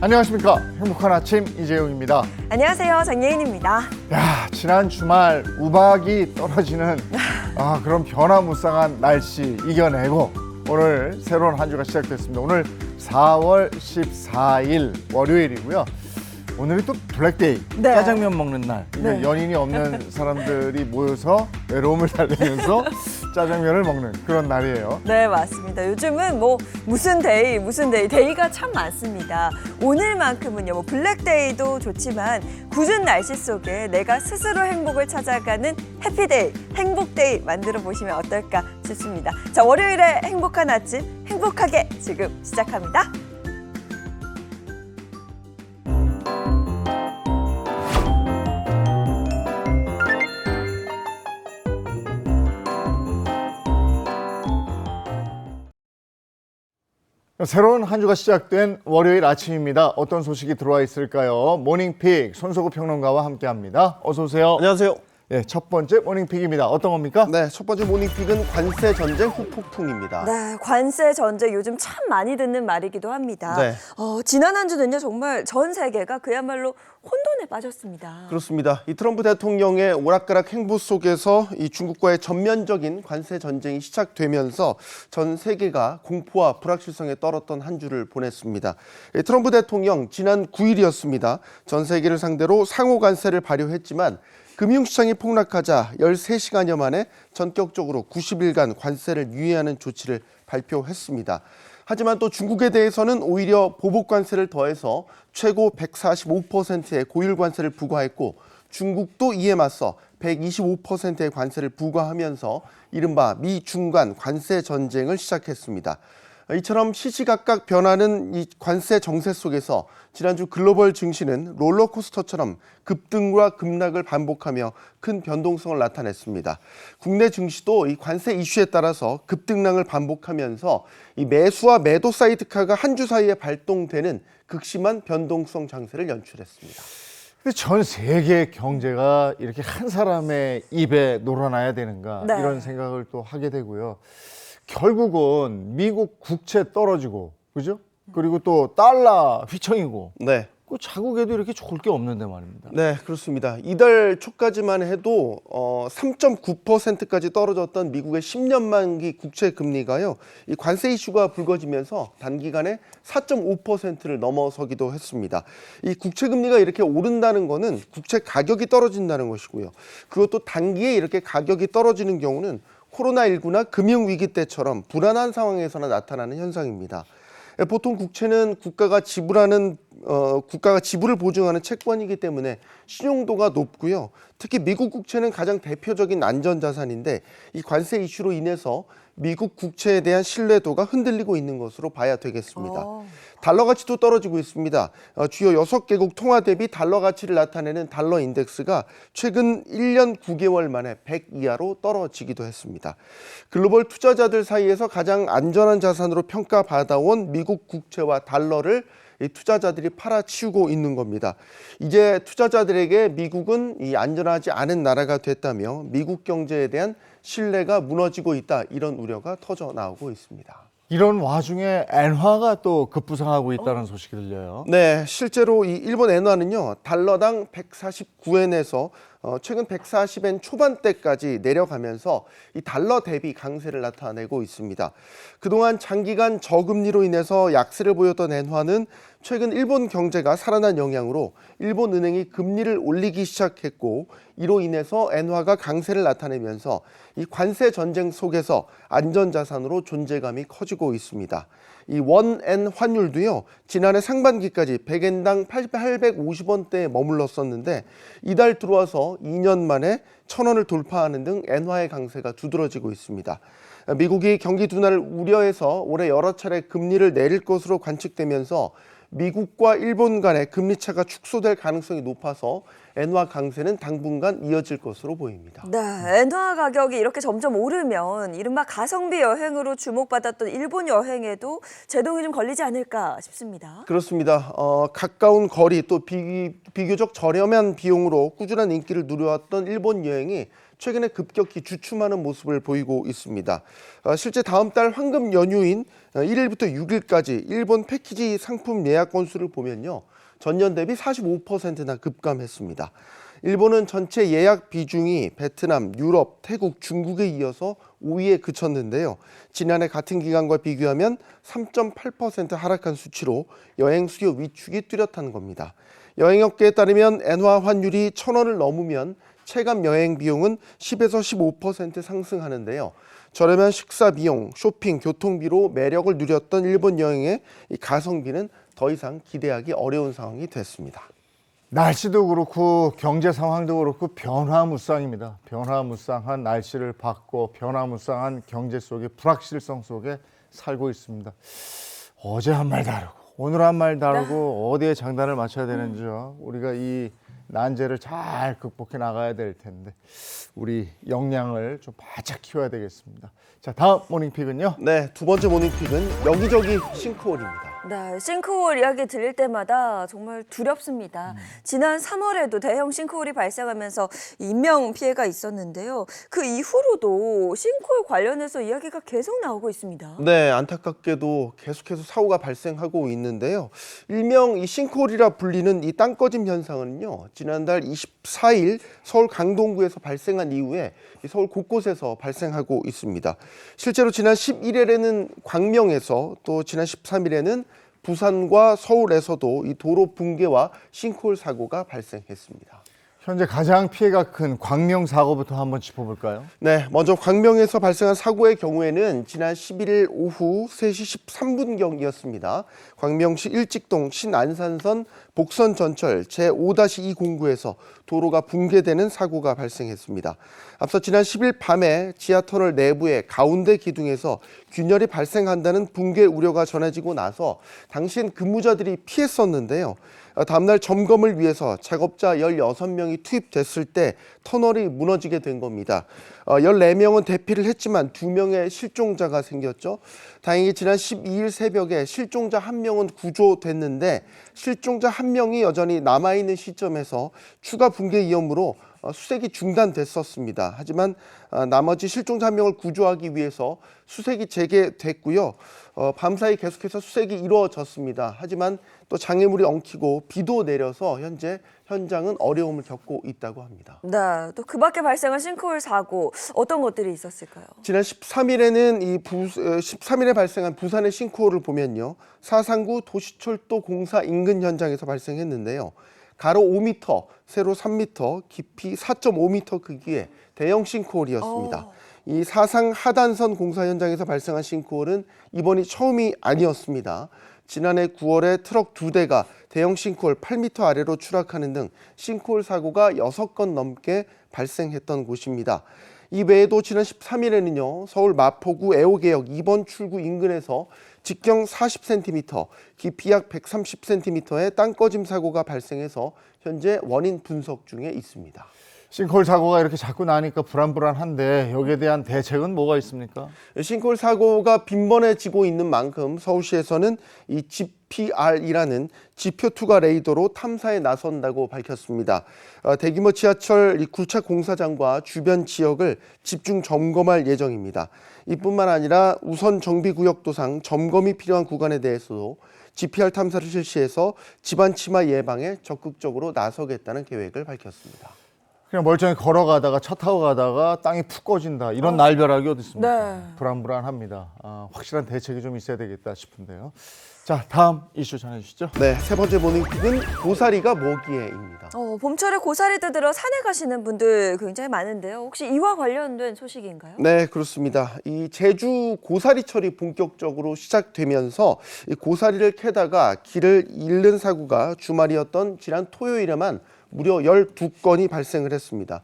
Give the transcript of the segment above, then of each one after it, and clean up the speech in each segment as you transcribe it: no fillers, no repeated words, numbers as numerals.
안녕하십니까. 행복한 아침 이재용입니다. 안녕하세요. 정예인입니다. 야, 지난 주말 우박이 떨어지는 그런 변화무쌍한 날씨 이겨내고 오늘 새로운 한 주가 시작됐습니다. 오늘 4월 14일 월요일이고요. 오늘이 또 블랙데이, 네. 짜장면 먹는 날. 네. 연인이 없는 사람들이 모여서 외로움을 달래면서 짜장면을 먹는 그런 날이에요. 네, 맞습니다. 요즘은 무슨 데이, 데이가 참 많습니다. 오늘만큼은요, 블랙데이도 좋지만 굳은 날씨 속에 내가 스스로 행복을 찾아가는 해피데이, 행복데이 만들어 보시면 어떨까 싶습니다. 자, 월요일에 행복한 아침, 행복하게 지금 시작합니다. 새로운 한 주가 시작된 월요일 아침입니다. 어떤 소식이 들어와 있을까요? 모닝픽 손석구 평론가와 함께합니다. 어서 오세요. 안녕하세요. 네, 첫 번째 모닝픽입니다. 어떤 겁니까? 네, 첫 번째 모닝픽은 관세 전쟁 후폭풍입니다. 네, 관세 전쟁 요즘 참 많이 듣는 말이기도 합니다. 네. 지난 한 주는요, 정말 전 세계가 그야말로 혼돈에 빠졌습니다. 그렇습니다. 이 트럼프 대통령의 오락가락 행보 속에서 이 중국과의 전면적인 관세 전쟁이 시작되면서 전 세계가 공포와 불확실성에 떨었던 한 주를 보냈습니다. 트럼프 대통령 지난 9일이었습니다. 전 세계를 상대로 상호 관세를 발효했지만 금융시장이 폭락하자 13시간여 만에 전격적으로 90일간 관세를 유예하는 조치를 발표했습니다. 하지만 또 중국에 대해서는 오히려 보복 관세를 더해서 최고 145%의 고율 관세를 부과했고 중국도 이에 맞서 125%의 관세를 부과하면서 이른바 미중 간 관세 전쟁을 시작했습니다. 이처럼 시시각각 변하는 이 관세 정세 속에서 지난주 글로벌 증시는 롤러코스터처럼 급등과 급락을 반복하며 큰 변동성을 나타냈습니다. 국내 증시도 이 관세 이슈에 따라서 급등락을 반복하면서 이 매수와 매도 사이드카가 한 주 사이에 발동되는 극심한 변동성 장세를 연출했습니다. 근데 전 세계 경제가 이렇게 한 사람의 입에 놀아나야 되는가 네. 이런 생각을 또 하게 되고요. 결국은 미국 국채 떨어지고, 그죠? 그리고 또 달러 휘청이고, 네. 그 자국에도 이렇게 좋을 게 없는데 말입니다. 네, 그렇습니다. 이달 초까지만 해도 3.9%까지 떨어졌던 미국의 10년 만기 국채 금리가요. 이 관세 이슈가 불거지면서 단기간에 4.5%를 넘어서기도 했습니다. 이 국채 금리가 이렇게 오른다는 거는 국채 가격이 떨어진다는 것이고요. 그것도 단기에 이렇게 가격이 떨어지는 경우는 코로나19나 금융위기 때처럼 불안한 상황에서나 나타나는 현상입니다. 보통 국채는 국가가 지불을 보증하는 채권이기 때문에 신용도가 높고요. 특히 미국 국채는 가장 대표적인 안전자산인데 이 관세 이슈로 인해서 미국 국채에 대한 신뢰도가 흔들리고 있는 것으로 봐야 되겠습니다. 달러 가치도 떨어지고 있습니다. 주요 6개국 통화 대비 달러 가치를 나타내는 달러 인덱스가 최근 1년 9개월 만에 100 이하로 떨어지기도 했습니다. 글로벌 투자자들 사이에서 가장 안전한 자산으로 평가받아온 미국 국채와 달러를 이 투자자들이 팔아치우고 있는 겁니다. 이제 투자자들에게 미국은 이 안전하지 않은 나라가 됐다며 미국 경제에 대한 신뢰가 무너지고 있다, 이런 우려가 터져 나오고 있습니다. 이런 와중에 엔화가 또 급부상하고 있다는 소식이 들려요. 네, 실제로 이 일본 엔화는요, 달러당 149엔에서 최근 140엔 초반대까지 내려가면서 이 달러 대비 강세를 나타내고 있습니다. 그동안 장기간 저금리로 인해서 약세를 보였던 엔화는 최근 일본 경제가 살아난 영향으로 일본 은행이 금리를 올리기 시작했고, 이로 인해서 엔화가 강세를 나타내면서 이 관세 전쟁 속에서 안전자산으로 존재감이 커지고 있습니다. 이 원엔 환율도요, 지난해 상반기까지 100엔당 850원대에 머물렀었는데 이달 들어와서 2년 만에 1000원을 돌파하는 등 엔화의 강세가 두드러지고 있습니다. 미국이 경기 둔화를 우려해서 올해 여러 차례 금리를 내릴 것으로 관측되면서 미국과 일본 간의 금리 차가 축소될 가능성이 높아서 엔화 강세는 당분간 이어질 것으로 보입니다. 네, 엔화 가격이 이렇게 점점 오르면 이른바 가성비 여행으로 주목받았던 일본 여행에도 제동이 좀 걸리지 않을까 싶습니다. 그렇습니다. 가까운 거리 또 비교적 저렴한 비용으로 꾸준한 인기를 누려왔던 일본 여행이 최근에 급격히 주춤하는 모습을 보이고 있습니다. 실제 다음 달 황금 연휴인 1일부터 6일까지 일본 패키지 상품 예약 건수를 보면요. 전년 대비 45%나 급감했습니다. 일본은 전체 예약 비중이 베트남, 유럽, 태국, 중국에 이어서 5위에 그쳤는데요. 지난해 같은 기간과 비교하면 3.8% 하락한 수치로 여행 수요 위축이 뚜렷한 겁니다. 여행업계에 따르면 엔화 환율이 1,000원을 넘으면 체감 여행 비용은 10에서 15% 상승하는데요. 저렴한 식사 비용, 쇼핑, 교통비로 매력을 누렸던 일본 여행의 이 가성비는 더 이상 기대하기 어려운 상황이 됐습니다. 날씨도 그렇고 경제 상황도 그렇고 변화무쌍입니다. 변화무쌍한 날씨를 받고 변화무쌍한 경제 속에 불확실성 속에 살고 있습니다. 어제 한 말 다르고 오늘 한 말 다르고 어디에 장단을 맞춰야 되는지요. 우리가 이 난제를 잘 극복해 나가야 될 텐데 우리 역량을 좀 바짝 키워야 되겠습니다. 자, 다음 모닝픽은요. 네, 두 번째 모닝픽은 여기저기 싱크홀입니다. 네, 싱크홀 이야기 들릴 때마다 정말 두렵습니다. 지난 3월에도 대형 싱크홀이 발생하면서 인명 피해가 있었는데요. 그 이후로도 싱크홀 관련해서 이야기가 계속 나오고 있습니다. 네, 안타깝게도 계속해서 사고가 발생하고 있는데요. 일명 이 싱크홀이라 불리는 이 땅꺼짐 현상은요. 지난달 24일 서울 강동구에서 발생한 이후에 서울 곳곳에서 발생하고 있습니다. 실제로 지난 11일에는 광명에서 또 지난 13일에는 부산과 서울에서도 이 도로 붕괴와 싱크홀 사고가 발생했습니다. 현재 가장 피해가 큰 광명 사고부터 한번 짚어볼까요? 네, 먼저 광명에서 발생한 사고의 경우에는 지난 11일 오후 3시 13분경이었습니다. 광명시 일직동 신안산선 복선 전철 제5-2 공구에서 도로가 붕괴되는 사고가 발생했습니다. 앞서 지난 10일 밤에 지하터널 내부의 가운데 기둥에서 균열이 발생한다는 붕괴 우려가 전해지고 나서 당시엔 근무자들이 피했었는데요. 다음날 점검을 위해서 작업자 16명이 투입됐을 때 터널이 무너지게 된 겁니다. 14명은 대피를 했지만 2명의 실종자가 생겼죠. 다행히 지난 12일 새벽에 실종자 1명은 구조됐는데 실종자 1명이 여전히 남아있는 시점에서 추가 붕괴 위험으로 수색이 중단됐었습니다. 하지만 나머지 실종자 1명을 구조하기 위해서 수색이 재개됐고요. 밤사이 계속해서 수색이 이루어졌습니다. 하지만 또 장애물이 엉키고 비도 내려서 현재 현장은 어려움을 겪고 있다고 합니다. 네, 또 그 밖에 발생한 싱크홀 사고 어떤 것들이 있었을까요? 지난 13일에는 13일에 발생한 부산의 싱크홀을 보면요. 사상구 도시철도 공사 인근 현장에서 발생했는데요. 가로 5m, 세로 3m, 깊이 4.5m 크기의 대형 싱크홀이었습니다. 이 사상 하단선 공사 현장에서 발생한 싱크홀은 이번이 처음이 아니었습니다. 지난해 9월에 트럭 2대가 대형 싱크홀 8m 아래로 추락하는 등 싱크홀 사고가 6건 넘게 발생했던 곳입니다. 이 외에도 지난 13일에는요. 서울 마포구 애호개역 2번 출구 인근에서 직경 40cm, 깊이 약 130cm의 땅꺼짐 사고가 발생해서 현재 원인 분석 중에 있습니다. 싱크홀 사고가 이렇게 자꾸 나니까 불안불안한데 여기에 대한 대책은 뭐가 있습니까? 싱크홀 사고가 빈번해지고 있는 만큼 서울시에서는 이 GPR이라는 지표 투과 레이더로 탐사에 나선다고 밝혔습니다. 대규모 지하철 굴착 공사장과 주변 지역을 집중 점검할 예정입니다. 이뿐만 아니라 우선 정비구역 도상 점검이 필요한 구간에 대해서도 GPR 탐사를 실시해서 집안 침하 예방에 적극적으로 나서겠다는 계획을 밝혔습니다. 그냥 멀쩡히 걸어가다가 차 타고 가다가 땅이 푹 꺼진다. 이런 날벼락이 어디 있습니까? 네. 불안불안합니다. 확실한 대책이 좀 있어야 되겠다 싶은데요. 자, 다음 이슈 전해주시죠. 네, 세 번째 모닝픽은 고사리가 뭐기에입니다. 봄철에 고사리 뜯으러 산에 가시는 분들 굉장히 많은데요. 혹시 이와 관련된 소식인가요? 네, 그렇습니다. 이 제주 고사리철이 본격적으로 시작되면서 이 고사리를 캐다가 길을 잃는 사고가 주말이었던 지난 토요일에만 무려 12건이 발생을 했습니다.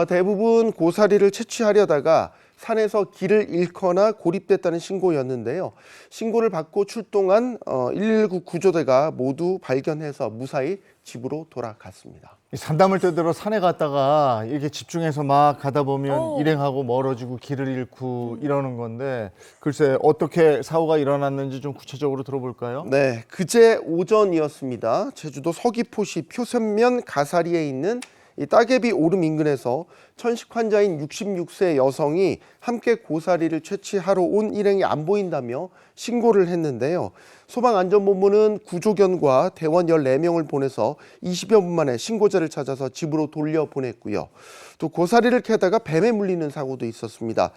대부분 고사리를 채취하려다가 산에서 길을 잃거나 고립됐다는 신고였는데요. 신고를 받고 출동한 119 구조대가 모두 발견해서 무사히 집으로 돌아갔습니다. 산담을 뜯으러 산에 갔다가 이렇게 집중해서 막 가다 보면 일행하고 멀어지고 길을 잃고 이러는 건데 글쎄 어떻게 사고가 일어났는지 좀 구체적으로 들어볼까요? 네, 그제 오전이었습니다. 제주도 서귀포시 표선면 가사리에 있는 이 따개비 오름 인근에서 천식 환자인 66세 여성이 함께 고사리를 채취하러 온 일행이 안 보인다며 신고를 했는데요. 소방안전본부는 구조견과 대원 14명을 보내서 20여 분 만에 신고자를 찾아서 집으로 돌려보냈고요. 또 고사리를 캐다가 뱀에 물리는 사고도 있었습니다.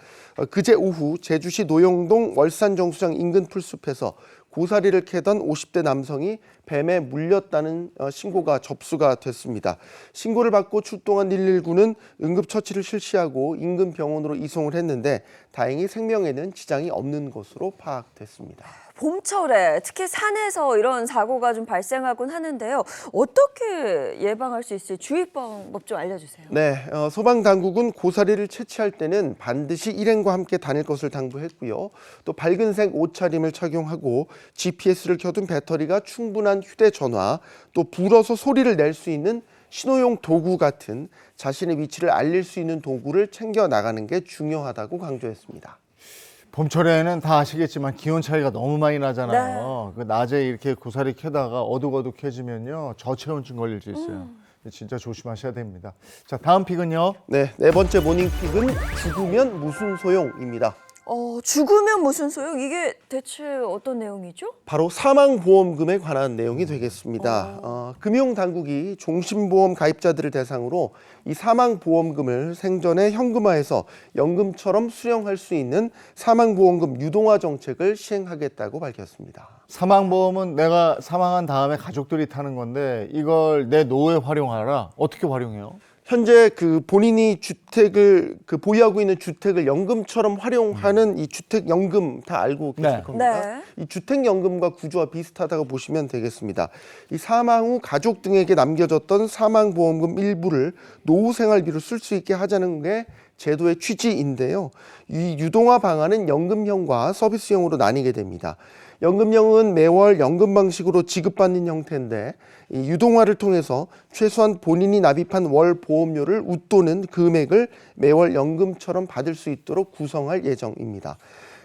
그제 오후 제주시 노영동 월산정수장 인근 풀숲에서 고사리를 캐던 50대 남성이 뱀에 물렸다는 신고가 접수가 됐습니다. 신고를 받고 출동한 119는 응급처치를 실시하고 인근 병원으로 이송을 했는데 다행히 생명에는 지장이 없는 것으로 파악됐습니다. 봄철에 특히 산에서 이런 사고가 좀 발생하곤 하는데요. 어떻게 예방할 수 있을지 주의 방법 좀 알려주세요. 네, 소방당국은 고사리를 채취할 때는 반드시 일행과 함께 다닐 것을 당부했고요. 또 밝은색 옷차림을 착용하고 GPS를 켜둔 배터리가 충분한 휴대전화, 또 불어서 소리를 낼 수 있는 신호용 도구 같은 자신의 위치를 알릴 수 있는 도구를 챙겨 나가는 게 중요하다고 강조했습니다. 봄철에는 다 아시겠지만 기온 차이가 너무 많이 나잖아요. 그 낮에 이렇게 고사리 캐다가 어둑어둑해지면요 저체온증 걸릴 수 있어요. 진짜 조심하셔야 됩니다. 자, 다음 픽은요. 네, 네 번째 모닝픽은 죽으면 무슨 소용입니다. 죽으면 무슨 소용? 이게 대체 어떤 내용이죠? 바로 사망보험금에 관한 내용이 되겠습니다. 금융당국이 종신보험 가입자들을 대상으로 이 사망보험금을 생전에 현금화해서 연금처럼 수령할 수 있는 사망보험금 유동화 정책을 시행하겠다고 밝혔습니다. 사망보험은 내가 사망한 다음에 가족들이 타는 건데 이걸 내 노후에 활용하라. 어떻게 활용해요? 현재 그 본인이 주택을 보유하고 있는 주택을 연금처럼 활용하는 이 주택연금 다 알고 계실 네. 겁니다. 이 주택연금과 구조와 비슷하다고 보시면 되겠습니다. 이 사망 후 가족 등에게 남겨졌던 사망보험금 일부를 노후생활비로 쓸 수 있게 하자는 게 제도의 취지인데요. 이 유동화 방안은 연금형과 서비스형으로 나뉘게 됩니다. 연금형은 매월 연금 방식으로 지급받는 형태인데 이 유동화를 통해서 최소한 본인이 납입한 월 보험료를 웃도는 금액을 매월 연금처럼 받을 수 있도록 구성할 예정입니다.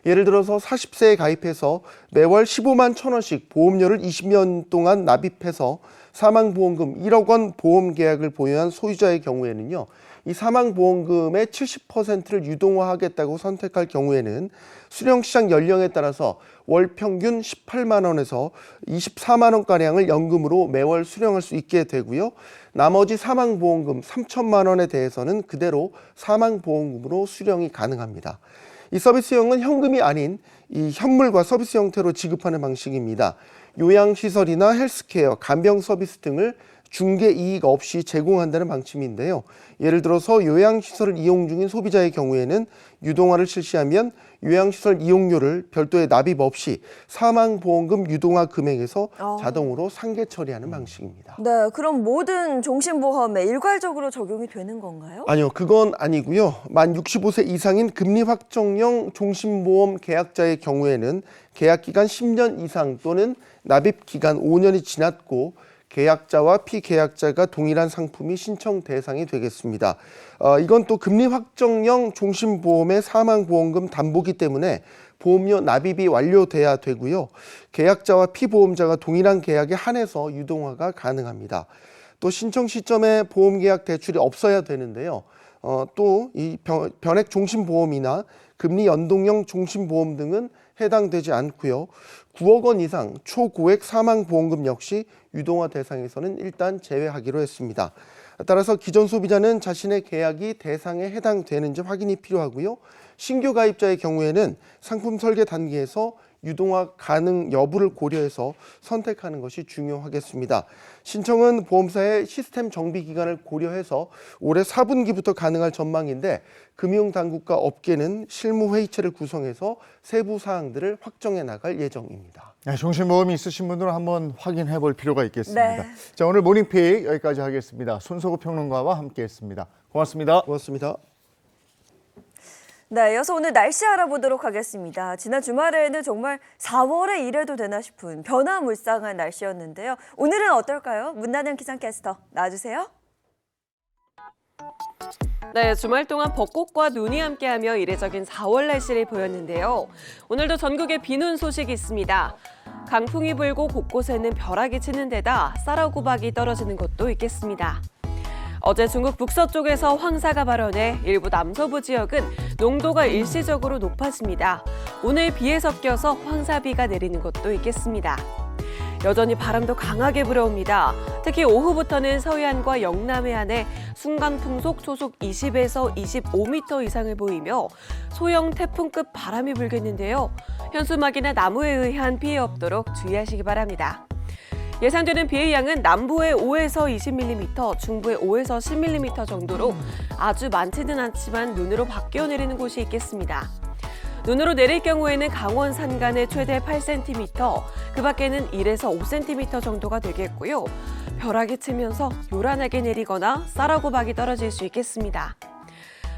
예를 들어서 40세에 가입해서 매월 15만 1,000원씩 보험료를 20년 동안 납입해서 사망보험금 1억 원 보험 계약을 보유한 소유자의 경우에는요. 이 사망보험금의 70%를 유동화하겠다고 선택할 경우에는 수령시장 연령에 따라서 월 평균 18만 원에서 24만 원가량을 연금으로 매월 수령할 수 있게 되고요. 나머지 사망보험금 3천만 원에 대해서는 그대로 사망보험금으로 수령이 가능합니다. 이 서비스형은 현금이 아닌 이 현물과 서비스 형태로 지급하는 방식입니다. 요양시설이나 헬스케어, 간병 서비스 등을 중개 이익 없이 제공한다는 방침인데요. 예를 들어서 요양시설을 이용 중인 소비자의 경우에는 유동화를 실시하면 요양시설 이용료를 별도의 납입 없이 사망보험금 유동화 금액에서 자동으로 상계 처리하는 방식입니다. 네, 그럼 모든 종신보험에 일괄적으로 적용이 되는 건가요? 아니요, 그건 아니고요. 만 65세 이상인 금리 확정형 종신보험 계약자의 경우에는 계약기간 10년 이상 또는 납입기간 5년이 지났고 계약자와 피계약자가 동일한 상품이 신청 대상이 되겠습니다. 이건 또 금리 확정형 종신보험의 사망보험금 담보기 때문에 보험료 납입이 완료돼야 되고요. 계약자와 피보험자가 동일한 계약에 한해서 유동화가 가능합니다. 또 신청 시점에 보험계약 대출이 없어야 되는데요. 또 이 변액 종신보험이나 금리 연동형 종신보험 등은 해당되지 않고요. 9억 원 이상 초고액 사망보험금 역시 유동화 대상에서는 일단 제외하기로 했습니다. 따라서 기존 소비자는 자신의 계약이 대상에 해당되는지 확인이 필요하고요. 신규 가입자의 경우에는 상품 설계 단계에서 유동화 가능 여부를 고려해서 선택하는 것이 중요하겠습니다. 신청은 보험사의 시스템 정비 기간을 고려해서 올해 4분기부터 가능할 전망인데 금융당국과 업계는 실무회의체를 구성해서 세부 사항들을 확정해 나갈 예정입니다. 네, 종신보험이 있으신 분들은 한번 확인해 볼 필요가 있겠습니다. 네. 자, 오늘 모닝픽 여기까지 하겠습니다. 손석구 평론가와 함께했습니다. 고맙습니다. 고맙습니다. 네, 이어서 오늘 날씨 알아보도록 하겠습니다. 지난 주말에는 정말 4월에 이래도 되나 싶은 변화무쌍한 날씨였는데요. 오늘은 어떨까요? 문나는 기상캐스터 나와주세요. 네, 주말 동안 벚꽃과 눈이 함께하며 이례적인 4월 날씨를 보였는데요. 오늘도 전국에 비눈 소식이 있습니다. 강풍이 불고 곳곳에는 벼락이 치는 데다 쌀하고박이 떨어지는 곳도 있겠습니다. 어제 중국 북서쪽에서 황사가 발원해 일부 남서부 지역은 농도가 일시적으로 높아집니다. 오늘 비에 섞여서 황사비가 내리는 곳도 있겠습니다. 여전히 바람도 강하게 불어옵니다. 특히 오후부터는 서해안과 영남 해안에 순간 풍속 초속 20에서 25m 이상을 보이며 소형 태풍급 바람이 불겠는데요. 현수막이나 나무에 의한 피해 없도록 주의하시기 바랍니다. 예상되는 비의 양은 남부에 5에서 20mm, 중부에 5에서 10mm 정도로 아주 많지는 않지만 눈으로 바뀌어 내리는 곳이 있겠습니다. 눈으로 내릴 경우에는 강원 산간에 최대 8cm, 그 밖에는 1에서 5cm 정도가 되겠고요. 벼락이 치면서 요란하게 내리거나 쌀하고박이 떨어질 수 있겠습니다.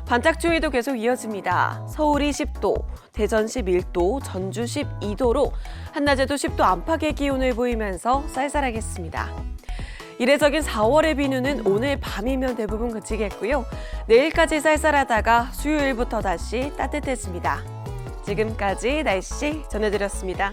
반짝추위도 계속 이어집니다. 서울이 10도, 대전 11도, 전주 12도로 한낮에도 10도 안팎의 기온을 보이면서 쌀쌀하겠습니다. 이례적인 4월의 비누는 오늘 밤이면 대부분 그치겠고요. 내일까지 쌀쌀하다가 수요일부터 다시 따뜻해집니다. 지금까지 날씨 전해드렸습니다.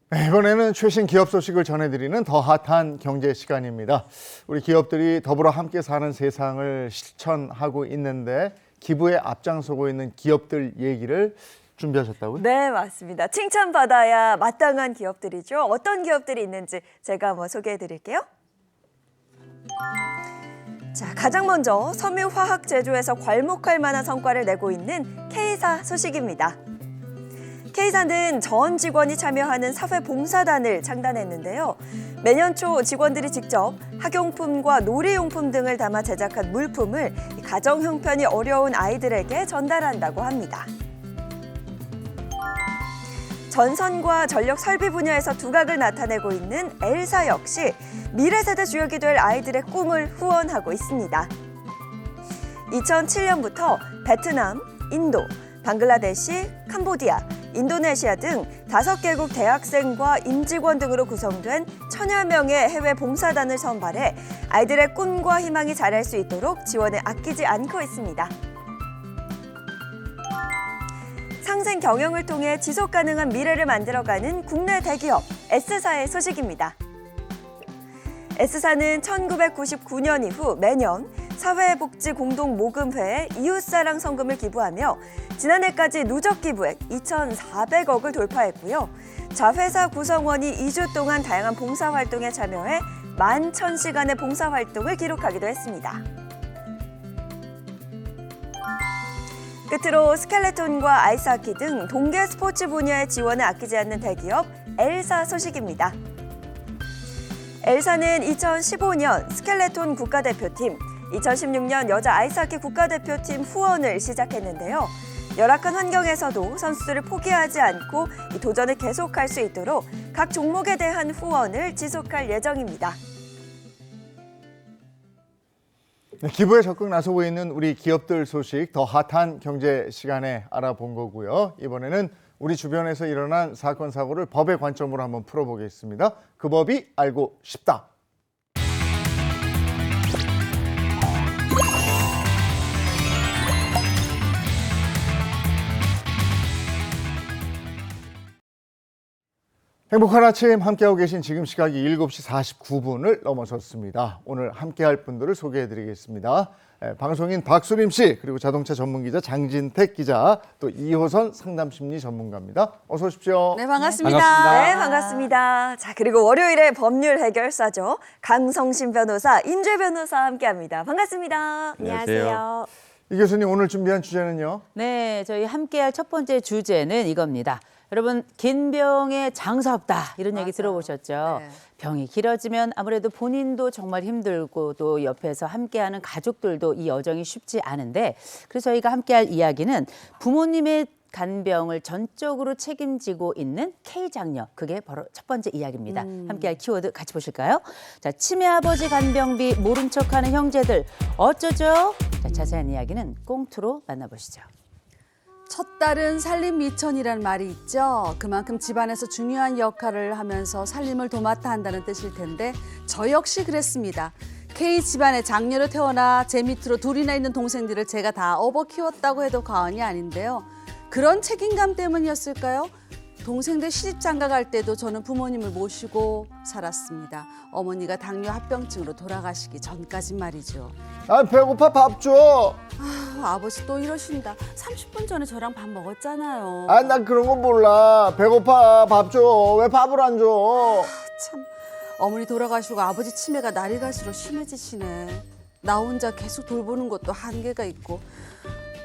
네, 이번에는 최신 기업 소식을 전해드리는 더 핫한 경제 시간입니다. 우리 기업들이 더불어 함께 사는 세상을 실천하고 있는데 기부에 앞장서고 있는 기업들 얘기를 준비하셨다고요? 네, 맞습니다. 칭찬받아야 마땅한 기업들이죠. 어떤 기업들이 있는지 제가 한번 소개해드릴게요. 자, 가장 먼저 섬유화학 제조에서 괄목할 만한 성과를 내고 있는 K사 소식입니다. K사는 전 직원이 참여하는 사회봉사단을 창단했는데요. 매년 초 직원들이 직접 학용품과 놀이용품 등을 담아 제작한 물품을 가정 형편이 어려운 아이들에게 전달한다고 합니다. 전선과 전력 설비 분야에서 두각을 나타내고 있는 L사 역시 미래 세대 주역이 될 아이들의 꿈을 후원하고 있습니다. 2007년부터 베트남, 인도, 방글라데시, 캄보디아, 인도네시아 등 5개국 대학생과 임직원 등으로 구성된 1000여 명의 해외 봉사단을 선발해 아이들의 꿈과 희망이 자랄 수 있도록 지원에 아끼지 않고 있습니다. 상생 경영을 통해 지속 가능한 미래를 만들어가는 국내 대기업 S사의 소식입니다. S사는 1999년 이후 매년 사회복지공동모금회에 이웃사랑 성금을 기부하며 지난해까지 누적 기부액 2,400억을 돌파했고요. 자회사 구성원이 2주 동안 다양한 봉사활동에 참여해 11,000시간의 봉사활동을 기록하기도 했습니다. 끝으로 스켈레톤과 아이스하키 등 동계 스포츠 분야의 지원에 아끼지 않는 대기업 L사 소식입니다. L사는 2015년 스켈레톤 국가대표팀, 2016년 여자 아이스하키 국가대표팀 후원을 시작했는데요. 열악한 환경에서도 선수들을 포기하지 않고 이 도전을 계속할 수 있도록 각 종목에 대한 후원을 지속할 예정입니다. 네, 기부에 적극 나서고 있는 우리 기업들 소식 더 핫한 경제 시간에 알아본 거고요. 이번에는 우리 주변에서 일어난 사건 사고를 법의 관점으로 한번 풀어보겠습니다. 그 법이 알고 싶다. 행복한 아침 함께하고 계신 지금 시각이 7시 49분을 넘어섰습니다. 오늘 함께할 분들을 소개해드리겠습니다. 방송인 박수림 씨, 그리고 자동차 전문기자 장진택 기자, 또 이호선 상담심리 전문가입니다. 어서 오십시오. 네, 반갑습니다. 반갑습니다. 네, 반갑습니다. 자, 그리고 월요일에 법률 해결사죠. 강성신 변호사, 임재 변호사 함께합니다. 반갑습니다. 안녕하세요. 이 교수님 오늘 준비한 주제는요? 네, 저희 함께할 첫 번째 주제는 이겁니다. 여러분, 긴 병에 장사 없다 이런 얘기 들어보셨죠? 네. 병이 길어지면 아무래도 본인도 정말 힘들고 또 옆에서 함께하는 가족들도 이 여정이 쉽지 않은데, 그래서 저희가 함께할 이야기는 부모님의 간병을 전적으로 책임지고 있는 K장녀, 그게 바로 첫 번째 이야기입니다. 함께할 키워드 같이 보실까요? 자, 치매 아버지 간병비 모른 척하는 형제들 어쩌죠? 자, 자세한 이야기는 꽁투로 만나보시죠. 첫 딸은 살림 미천이라는 말이 있죠. 그만큼 집안에서 중요한 역할을 하면서 살림을 도맡아 한다는 뜻일 텐데 저 역시 그랬습니다. K 집안에 장녀로 태어나 제 밑으로 둘이나 있는 동생들을 제가 다 업어 키웠다고 해도 과언이 아닌데요. 그런 책임감 때문이었을까요? 동생들 시집 장가 갈 때도 저는 부모님을 모시고 살았습니다. 어머니가 당뇨 합병증으로 돌아가시기 전까지 말이죠. 아 배고파 밥 줘. 아버지 또 이러신다. 30분 전에 저랑 밥 먹었잖아요. 아 난 그런 거 몰라. 배고파 밥 줘. 왜 밥을 안 줘? 참, 어머니 돌아가시고 아버지 치매가 날이 갈수록 심해지시네. 나 혼자 계속 돌보는 것도 한계가 있고.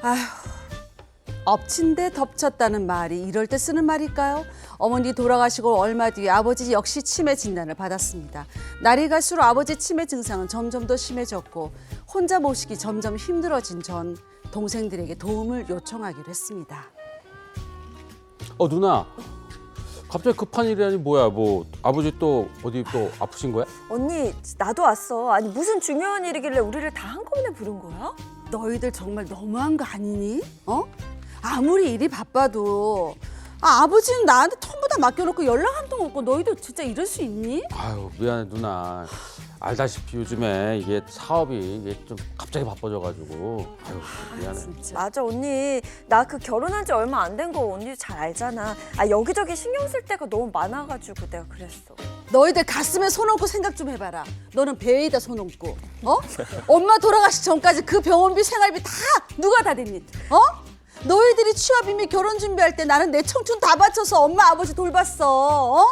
아휴, 엎친 데 덮쳤다는 말이 이럴 때 쓰는 말일까요? 어머니 돌아가시고 얼마 뒤에 아버지 역시 치매 진단을 받았습니다. 날이 갈수록 아버지 치매 증상은 점점 더 심해졌고 혼자 모시기 점점 힘들어진 전 동생들에게 도움을 요청하기로 했습니다. 누나, 갑자기 급한 일이라니 뭐야? 뭐 아버지 또 어디 또 아프신 거야? 언니 나도 왔어. 아니 무슨 중요한 일이길래 우리를 다 한꺼번에 부른 거야? 너희들 정말 너무한 거 아니니? 어? 아무리 일이 바빠도 아버지는 나한테 전부 다 맡겨놓고 연락 한 통 없고 너희도 진짜 이럴 수 있니? 아유 미안해 누나. 알다시피 요즘에 이게 사업이 이게 좀 갑자기 바빠져가지고 아유 미안해. 맞아 언니. 나 그 결혼한 지 얼마 안 된 거 언니 잘 알잖아. 아 여기저기 신경 쓸 데가 너무 많아가지고 내가 그랬어. 너희들 가슴에 손 얹고 생각 좀 해봐라. 너는 배에다 손 얹고 어? 엄마 돌아가시기 전까지 그 병원비 생활비 다 누가 다 댔니? 어? 너희들이 취업 이미 결혼 준비할 때 나는 내 청춘 다 바쳐서 엄마 아버지 돌봤어. 어?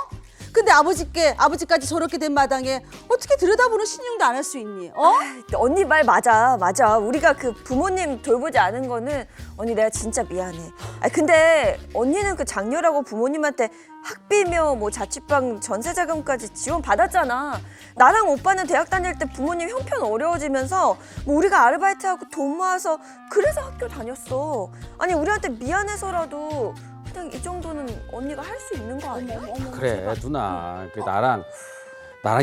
근데 아버지까지 저렇게 된 마당에 어떻게 들여다보는 신용도 안 할 수 있니? 어? 언니 말 맞아. 우리가 그 부모님 돌보지 않은 거는 언니 내가 진짜 미안해. 아 근데 언니는 그 장녀라고 부모님한테 학비며 뭐 자취방 전세자금까지 지원 받았잖아. 나랑 오빠는 대학 다닐 때 부모님 형편 어려워지면서 뭐 우리가 아르바이트하고 돈 모아서 그래서 학교 다녔어. 아니 우리한테 미안해서라도 그냥 이 정도는 언니가 할 수 있는 거 아니야? 그래 누나. 그 나랑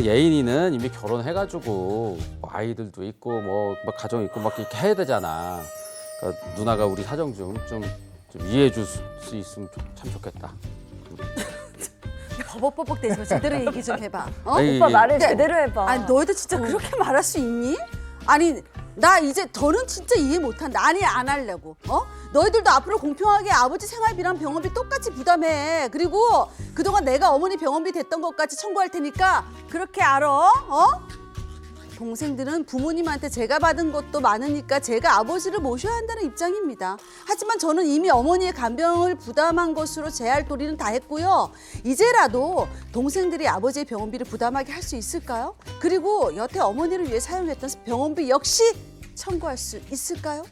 예인이는 이미 결혼해가지고 뭐 아이들도 있고 뭐 가정 있고 막 이렇게 해야 되잖아. 그러니까 누나가 우리 사정 좀 이해해 줄 수 있으면 참 좋겠다. 버벅버벅 대지 마. 제대로 얘기 좀 해봐. 어? 아니, 오빠 말을 근데- 제대로 해봐. 아니 너희들 진짜 그렇게 말할 수 있니? 아니 나 이제 더는 진짜 이해 못한다. 아니 안 하려고. 어? 너희들도 앞으로 공평하게 아버지 생활비랑 병원비 똑같이 부담해. 그리고 그동안 내가 어머니 병원비 댔던 것까지 청구할 테니까 그렇게 알아. 어? 동생들은 부모님한테 제가 받은 것도 많으니까 제가 아버지를 모셔야 한다는 입장입니다. 하지만 저는 이미 어머니의 간병을 부담한 것으로 제 할 도리는 다 했고요. 이제라도 동생들이 아버지의 병원비를 부담하게 할 수 있을까요? 그리고 여태 어머니를 위해 사용했던 병원비 역시 청구할 수 있을까요?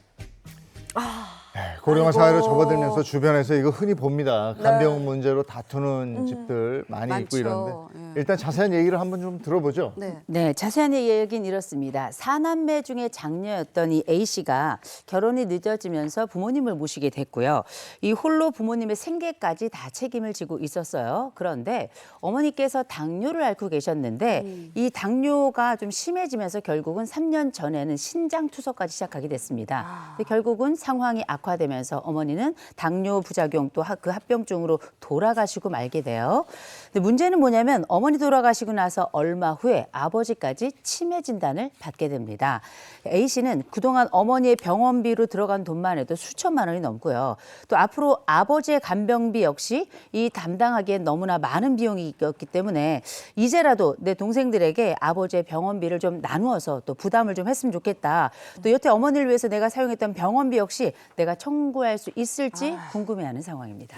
고령화 아이고. 사회로 접어들면서 주변에서 이거 흔히 봅니다. 간병 문제로 다투는 집들 많이 있고 많죠. 이런데 예. 일단 자세한 얘기를 한번 좀 들어보죠. 네. 네, 자세한 얘기는 이렇습니다. 4남매 중에 장녀였던 이 A 씨가 결혼이 늦어지면서 부모님을 모시게 됐고요. 이 홀로 부모님의 생계까지 다 책임을 지고 있었어요. 그런데 어머니께서 당뇨를 앓고 계셨는데 이 당뇨가 좀 심해지면서 결국은 3년 전에는 신장 투석까지 시작하게 됐습니다. 근데 결국은 상황이 악화되면서 어머니는 당뇨 부작용 또 그 합병증으로 돌아가시고 말게 돼요. 근데 문제는 뭐냐면 어머니 돌아가시고 나서 얼마 후에 아버지까지 치매 진단을 받게 됩니다. A 씨는 그동안 어머니의 병원비로 들어간 돈만 해도 수천만 원이 넘고요. 또 앞으로 아버지의 간병비 역시 이 담당하기엔 너무나 많은 비용이 있기 때문에 이제라도 내 동생들에게 아버지의 병원비를 좀 나누어서 또 부담을 좀 했으면 좋겠다. 또 여태 어머니를 위해서 내가 사용했던 병원비 역시 내가 청구할 수 있을지 궁금해하는 상황입니다.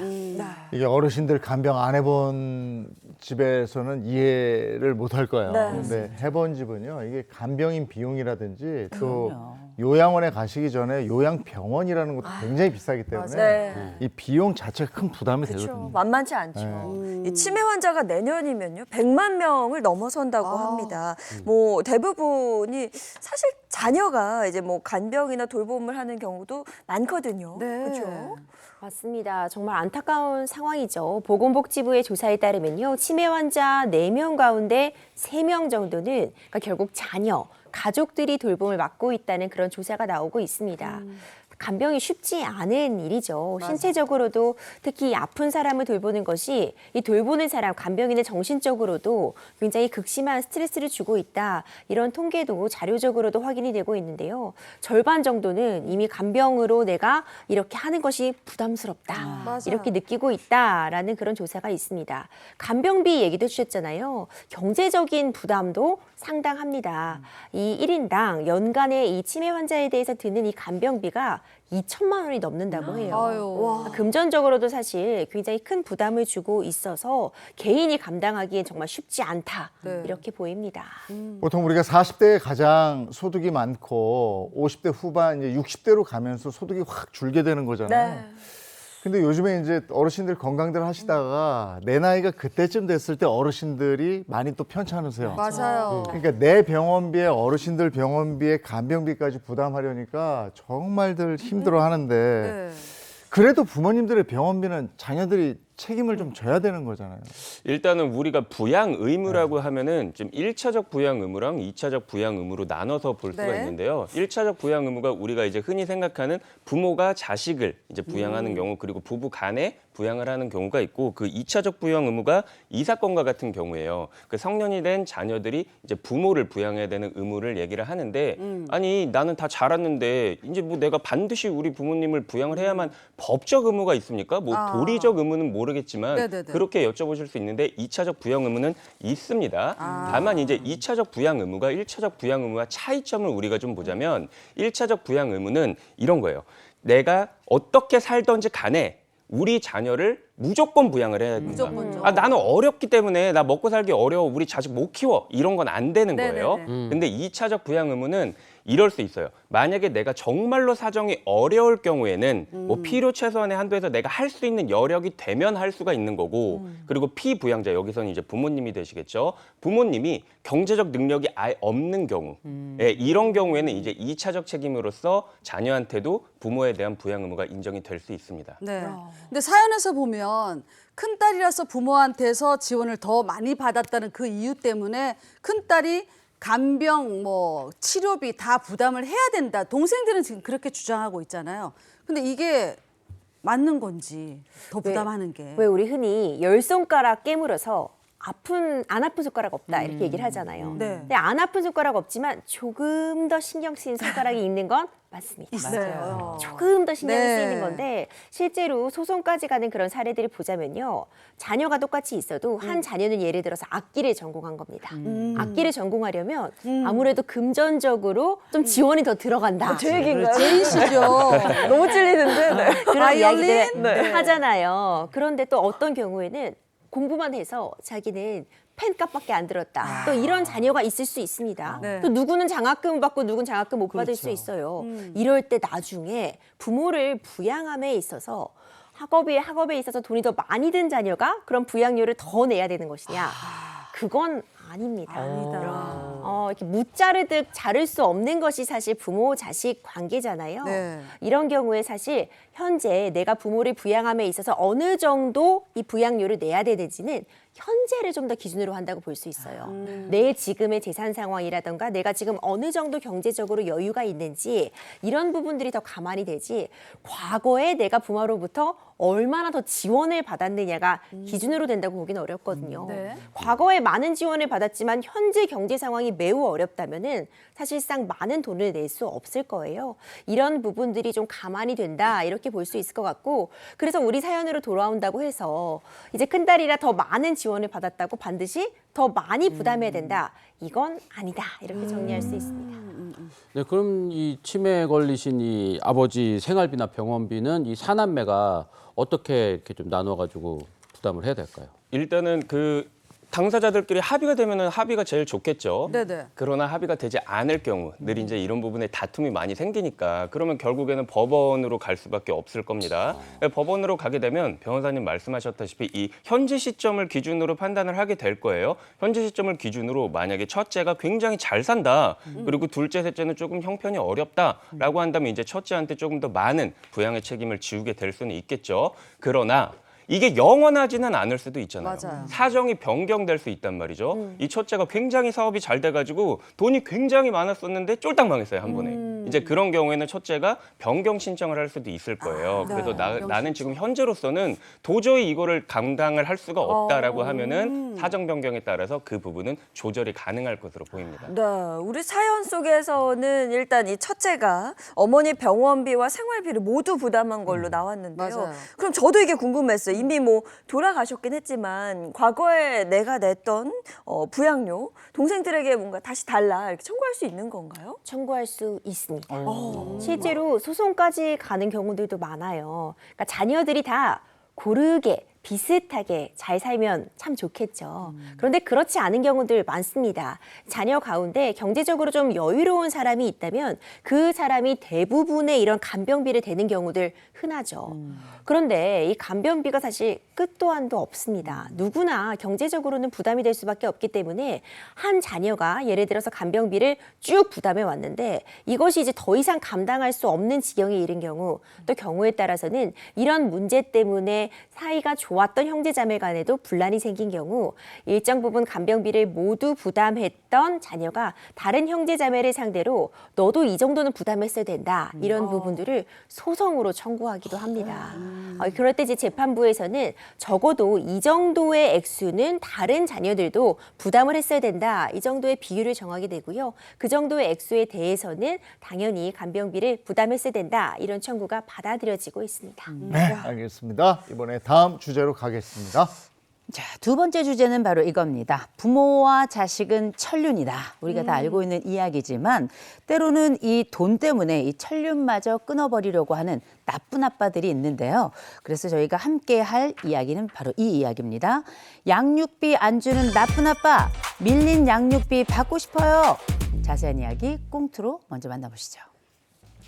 이게 어르신들 간병 안 해본 집에서는 이해를 못 할 거예요. 네. 근데 해본 집은요, 이게 간병인 비용이라든지 또 그럼요. 요양원에 가시기 전에 요양병원이라는 것도 굉장히 비싸기 때문에 네. 이 비용 자체가 큰 부담이 그렇죠. 되거든요. 만만치 않죠. 이 치매 환자가 내년이면요 100만 명을 넘어선다고 합니다. 뭐 대부분이 사실 자녀가 이제 뭐 간병이나 돌봄을 하는 경우도 많거든요. 네. 그렇죠. 맞습니다. 정말 안타까운 상황이죠. 보건복지부의 조사에 따르면요. 치매 환자 4명 가운데 3명 정도는 그러니까 결국 자녀, 가족들이 돌봄을 맡고 있다는 그런 조사가 나오고 있습니다. 간병이 쉽지 않은 일이죠. 신체적으로도 특히 아픈 사람을 돌보는 것이 이 돌보는 사람, 간병인의 정신적으로도 굉장히 극심한 스트레스를 주고 있다. 이런 통계도 자료적으로도 확인이 되고 있는데요. 절반 정도는 이미 간병으로 내가 이렇게 하는 것이 부담스럽다. 맞아요. 이렇게 느끼고 있다라는 그런 조사가 있습니다. 간병비 얘기도 해주셨잖아요. 경제적인 부담도 상당합니다. 이 1인당 연간에 이 치매 환자에 대해서 드는 이 간병비가 2천만 원이 넘는다고 해요. 아유. 금전적으로도 사실 굉장히 큰 부담을 주고 있어서 개인이 감당하기엔 정말 쉽지 않다. 네. 이렇게 보입니다. 보통 우리가 40대에 가장 소득이 많고 50대 후반, 이제 60대로 가면서 소득이 확 줄게 되는 거잖아요. 근데 요즘에 이제 어르신들 건강들 하시다가 내 나이가 그때쯤 됐을 때 어르신들이 많이 또 편찮으세요. 맞아요. 그러니까 내 병원비에 어르신들 병원비에 간병비까지 부담하려니까 정말들 힘들어 하는데 네. 그래도 부모님들의 병원비는 자녀들이 책임을 좀 져야 되는 거잖아요. 일단은 우리가 부양 의무라고 하면은 좀 1차적 부양 의무랑 2차적 부양 의무로 나눠서 볼 수가 네. 있는데요. 1차적 부양 의무가 우리가 이제 흔히 생각하는 부모가 자식을 이제 부양하는 경우, 그리고 부부 간에 부양을 하는 경우가 있고, 그 2차적 부양 의무가 이 사건과 같은 경우예요. 그 성년이 된 자녀들이 이제 부모를 부양해야 되는 의무를 얘기를 하는데, 아니 나는 다 자랐는데 이제 뭐 내가 반드시 우리 부모님을 부양을 해야만 법적 의무가 있습니까? 뭐 도리적 의무는 모르겠지만 네네네. 그렇게 여쭤보실 수 있는데 2차적 부양 의무는 있습니다. 다만 이제 2차적 부양 의무가 1차적 부양 의무와 차이점을 우리가 좀 보자면, 1차적 부양 의무는 이런 거예요. 내가 어떻게 살던지 간에 우리 자녀를 무조건 부양을 해야 된다. 무조건죠. 나는 어렵기 때문에 나 먹고 살기 어려워. 우리 자식 못 키워. 이런 건 안 되는 네네네. 거예요. 근데 2차적 부양 의무는 이럴 수 있어요. 만약에 내가 정말로 사정이 어려울 경우에는 뭐 필요 최소한의 한도에서 내가 할 수 있는 여력이 되면 할 수가 있는 거고, 그리고 피부양자, 여기서는 이제 부모님이 되시겠죠. 부모님이 경제적 능력이 아예 없는 경우, 예, 이런 경우에는 이제 2차적 책임으로서 자녀한테도 부모에 대한 부양 의무가 인정이 될 수 있습니다. 네. 근데 사연에서 보면 큰딸이라서 부모한테서 지원을 더 많이 받았다는 그 이유 때문에 큰딸이 간병, 뭐 치료비 다 부담을 해야 된다. 동생들은 지금 그렇게 주장하고 있잖아요. 근데 이게 맞는 건지 더 부담하는 게. 왜 우리 흔히 10손가락 깨물어서 안 아픈 손가락 없다 이렇게 얘기를 하잖아요. 네. 근데 안 아픈 손가락 없지만 조금 더 신경 쓰이는 손가락이 있는 건 맞습니다. 있어요. 조금 더 신경이 네. 쓰이는 건데, 실제로 소송까지 가는 그런 사례들을 보자면요. 자녀가 똑같이 있어도 한 자녀는 예를 들어서 악기를 전공한 겁니다. 악기를 전공하려면 아무래도 금전적으로 좀 지원이 더 들어간다. 제 얘기인가요? 제이시죠. 너무 찔리는데. 네. 그런 바이올린? 이야기들 네. 하잖아요. 그런데 또 어떤 경우에는 공부만 해서 자기는 펜값밖에 안 들었다. 또 이런 자녀가 있을 수 있습니다. 네. 또 누구는 장학금 받고 누구는 장학금 못 받을 수 있어요. 이럴 때 나중에 부모를 부양함에 있어서 학업에 있어서 돈이 더 많이 든 자녀가 그런 부양료를 더 내야 되는 것이냐? 그건 아닙니다. 이렇게 무자르듯 자를 수 없는 것이 사실 부모 자식 관계잖아요. 네. 이런 경우에 사실 현재 내가 부모를 부양함에 있어서 어느 정도 이 부양료를 내야 되는지는 현재를 좀 더 기준으로 한다고 볼 수 있어요. 내 지금의 재산 상황이라던가 내가 지금 어느 정도 경제적으로 여유가 있는지, 이런 부분들이 더 가만히 되지, 과거에 내가 부모로부터 얼마나 더 지원을 받았느냐가 기준으로 된다고 보기는 어렵거든요. 네. 과거에 많은 지원을 받았지만 현재 경제 상황이 매우 어렵다면은 사실상 많은 돈을 낼 수 없을 거예요. 이런 부분들이 좀 가만히 된다, 이렇게 볼 수 있을 것 같고, 그래서 우리 사연으로 돌아온다고 해서 이제 큰딸이라 더 많은 지원을 받았다고 반드시 더 많이 부담해야 된다, 이건 아니다, 이렇게 정리할 수 있습니다. 네, 그럼 이 치매에 걸리신 이 아버지 생활비나 병원비는 이 사남매가 어떻게 이렇게 좀 나눠가지고 부담을 해야 될까요? 일단은 그 당사자들끼리 합의가 되면은 합의가 제일 좋겠죠. 네네. 그러나 합의가 되지 않을 경우 늘 이제 이런 부분에 다툼이 많이 생기니까, 그러면 결국에는 법원으로 갈 수밖에 없을 겁니다. 법원으로 가게 되면 변호사님 말씀하셨다시피 이 현재 시점을 기준으로 판단을 하게 될 거예요. 현재 시점을 기준으로 만약에 첫째가 굉장히 잘 산다, 그리고 둘째, 셋째는 조금 형편이 어렵다라고 한다면 이제 첫째한테 조금 더 많은 부양의 책임을 지우게 될 수는 있겠죠. 그러나 이게 영원하지는 않을 수도 있잖아요. 맞아요. 사정이 변경될 수 있단 말이죠. 이 첫째가 굉장히 사업이 잘 돼가지고 돈이 굉장히 많았었는데 쫄딱 망했어요, 한 번에. 이제 그런 경우에는 첫째가 변경 신청을 할 수도 있을 거예요. 그래서 나는 지금 현재로서는 도저히 이거를 감당을 할 수가 없다라고 하면은 사정 변경에 따라서 그 부분은 조절이 가능할 것으로 보입니다. 네, 우리 사연 속에서는 일단 이 첫째가 어머니 병원비와 생활비를 모두 부담한 걸로 나왔는데요. 맞아요. 그럼 저도 이게 궁금했어요. 이미 뭐 돌아가셨긴 했지만 과거에 내가 냈던 부양료 동생들에게 뭔가 다시 달라 이렇게 청구할 수 있는 건가요? 청구할 수 있습니다. 실제로 소송까지 가는 경우들도 많아요. 그러니까 자녀들이 다 고르게 비슷하게 잘 살면 참 좋겠죠. 그런데 그렇지 않은 경우들 많습니다. 자녀 가운데 경제적으로 좀 여유로운 사람이 있다면 그 사람이 대부분의 이런 간병비를 대는 경우들 흔하죠. 그런데 이 간병비가 사실 끝도 한도 없습니다. 누구나 경제적으로는 부담이 될 수밖에 없기 때문에 한 자녀가 예를 들어서 간병비를 쭉 부담해 왔는데 이것이 이제 더 이상 감당할 수 없는 지경에 이른 경우, 또 경우에 따라서는 이런 문제 때문에 사이가 좋았던 형제자매 간에도 분란이 생긴 경우 일정 부분 간병비를 모두 부담했던 자녀가 다른 형제자매를 상대로 너도 이 정도는 부담했어야 된다, 이런 부분들을 소송으로 청구하기도 합니다. 그럴 때 이제 재판부에서는 적어도 이 정도의 액수는 다른 자녀들도 부담을 했어야 된다, 이 정도의 비율을 정하게 되고요. 그 정도의 액수에 대해서는 당연히 간병비를 부담했어야 된다, 이런 청구가 받아들여지고 있습니다. 네, 알겠습니다. 이번에 다음 주제로 가겠습니다. 자, 두 번째 주제는 바로 이겁니다. 부모와 자식은 천륜이다. 우리가 다 알고 있는 이야기지만 때로는 이 돈 때문에 이 천륜마저 끊어버리려고 하는 나쁜 아빠들이 있는데요. 그래서 저희가 함께 할 이야기는 바로 이 이야기입니다. 양육비 안 주는 나쁜 아빠, 밀린 양육비 받고 싶어요. 자세한 이야기 꽁트로 먼저 만나보시죠.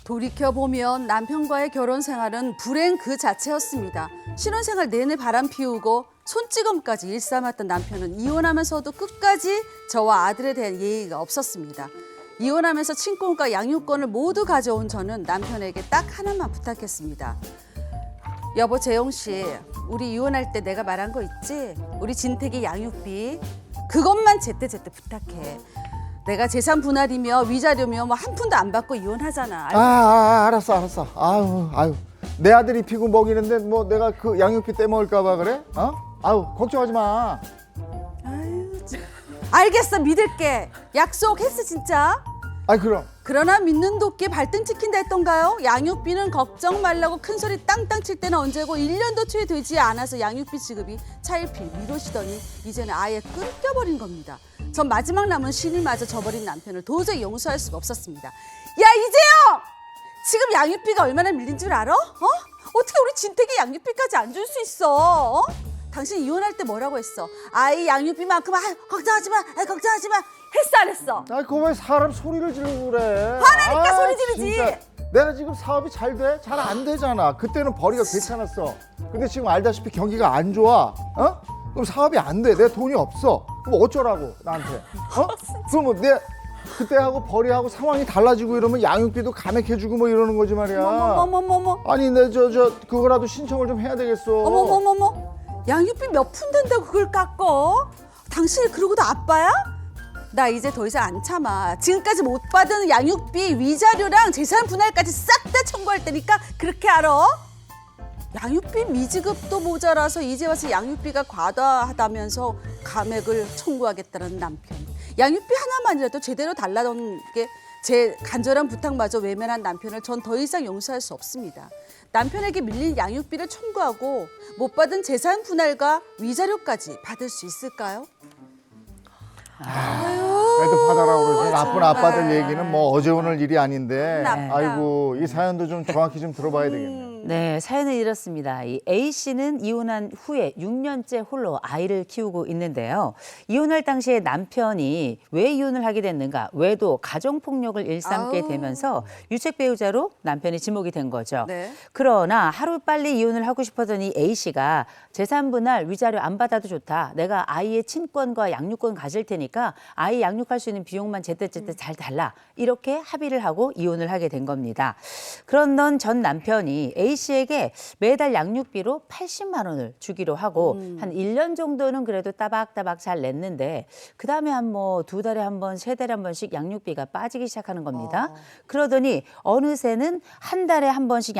돌이켜보면 남편과의 결혼 생활은 불행 그 자체였습니다. 신혼생활 내내 바람 피우고 손찌검까지 일삼았던 남편은 이혼하면서도 끝까지 저와 아들에 대한 예의가 없었습니다. 이혼하면서 친권과 양육권을 모두 가져온 저는 남편에게 딱 하나만 부탁했습니다. 여보 재용 씨, 우리 이혼할 때 내가 말한 거 있지? 우리 진택이 양육비 그것만 제때제때 부탁해. 내가 재산 분할이며 위자료며 뭐 한 푼도 안 받고 이혼하잖아. 알았어. 아유, 내 아들이 피고 먹이는데 뭐 내가 그 양육비 떼먹을까 봐 그래? 걱정하지 마. 알겠어, 믿을게. 약속했어 진짜. 그럼. 그러나 믿는 도끼 발등 찍힌다 했던가요? 양육비는 걱정 말라고 큰소리 땅땅 칠 때는 언제고 1년도 채 되지 않아서 양육비 지급이 차일피일 미루시더니 이제는 아예 끊겨버린 겁니다. 전 마지막 남은 신일마저 저버린 남편을 도저히 용서할 수가 없었습니다. 야 이재영! 지금 양육비가 얼마나 밀린 줄 알아? 어떻게 우리 진택이 양육비까지 안 줄 수 있어? 당신 이혼할 때 뭐라고 했어? 아이 양육비만큼 걱정하지 마 했어 안 했어? 그거 왜 사람 소리를 지르고 그래? 화나니까 소리 지르지. 진짜. 내가 지금 사업이 잘 돼? 잘 안 되잖아. 그때는 벌이가 괜찮았어. 근데 지금 알다시피 경기가 안 좋아. 그럼 사업이 안 돼. 내 돈이 없어. 그럼 어쩌라고 나한테? 그럼 뭐 내 그때하고 벌이하고 상황이 달라지고 이러면 양육비도 감액해주고 뭐 이러는 거지 말이야. 어머머머머. 아니 내 그거라도 신청을 좀 해야 되겠어. 어머머머머. 양육비 몇 푼 된다고 그걸 깎어? 당신이 그러고도 아빠야? 나 이제 더 이상 안 참아. 지금까지 못 받은 양육비, 위자료랑 재산 분할까지 싹 다 청구할 테니까 그렇게 알아? 양육비 미지급도 모자라서 이제 와서 양육비가 과다하다면서 감액을 청구하겠다는 남편. 양육비 하나만이라도 제대로 달라던 게 제 간절한 부탁마저 외면한 남편을 전 더 이상 용서할 수 없습니다. 남편에게 밀린 양육비를 청구하고 못 받은 재산 분할과 위자료까지 받을 수 있을까요? 그래도 받아라고 그러지. 나쁜 아빠들 얘기는 뭐 어제 오늘 일이 아닌데. 나쁘다. 아이고 이 사연도 좀 정확히 좀 들어봐야 되겠네. 네, 사연은 이렇습니다. 이 A 씨는 이혼한 후에 6년째 홀로 아이를 키우고 있는데요. 이혼할 당시에 남편이 왜 이혼을 하게 됐는가? 외도, 가정폭력을 일삼게 되면서 유책 배우자로 남편이 지목이 된 거죠. 네. 그러나 하루빨리 이혼을 하고 싶어더니 A 씨가 재산 분할, 위자료 안 받아도 좋다. 내가 아이의 친권과 양육권 가질 테니까 아이 양육할 수 있는 비용만 제때제때 잘 달라. 이렇게 합의를 하고 이혼을 하게 된 겁니다. 그런 전 남편이 A A 씨에게 매달 양육비로 80만 원을 주기로 하고 한 1년 정도는 그래도 따박따박 잘 냈는데 그다음에 한 뭐 2달에 한 번, 3달에 한 번씩 양육비가 빠지기 시작하는 겁니다. 그러더니 어느새는 한 달에 한 번씩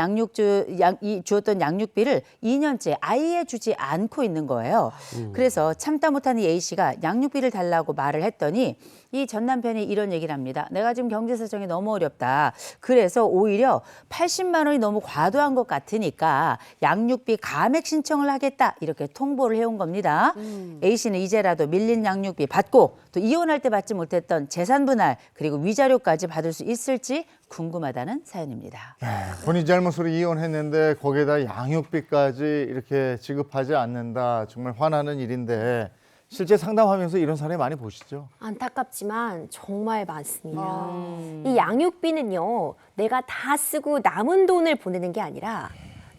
주었던 양육비를 2년째 아예 주지 않고 있는 거예요. 그래서 참다 못한 이 A 씨가 양육비를 달라고 말을 했더니 이 전 남편이 이런 얘기를 합니다. 내가 지금 경제 사정이 너무 어렵다. 그래서 오히려 80만 원이 너무 과도한 것 같으니까 양육비 감액 신청을 하겠다. 이렇게 통보를 해온 겁니다. A 씨는 이제라도 밀린 양육비 받고 또 이혼할 때 받지 못했던 재산 분할 그리고 위자료까지 받을 수 있을지 궁금하다는 사연입니다. 본인 잘못으로 이혼했는데 거기에다 양육비까지 이렇게 지급하지 않는다. 정말 화나는 일인데 실제 상담하면서 이런 사례 많이 보시죠? 안타깝지만 정말 많습니다. 이 양육비는요, 내가 다 쓰고 남은 돈을 보내는 게 아니라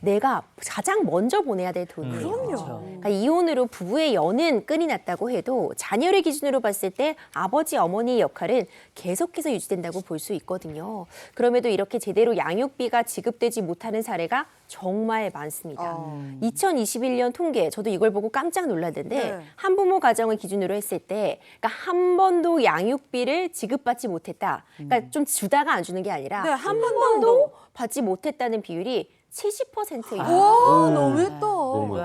내가 가장 먼저 보내야 될 돈이에요. 그럼요. 그러니까 이혼으로 부부의 연은 끈이 났다고 해도 자녀를 기준으로 봤을 때 아버지, 어머니의 역할은 계속해서 유지된다고 볼 수 있거든요. 그럼에도 이렇게 제대로 양육비가 지급되지 못하는 사례가 정말 많습니다. 2021년 통계, 저도 이걸 보고 깜짝 놀랐는데 네. 한부모 가정을 기준으로 했을 때 그러니까 한 번도 양육비를 지급받지 못했다. 그러니까 좀 주다가 안 주는 게 아니라 네, 한 번도 받지 못했다는 비율이 70%예요. 와, 너무했다.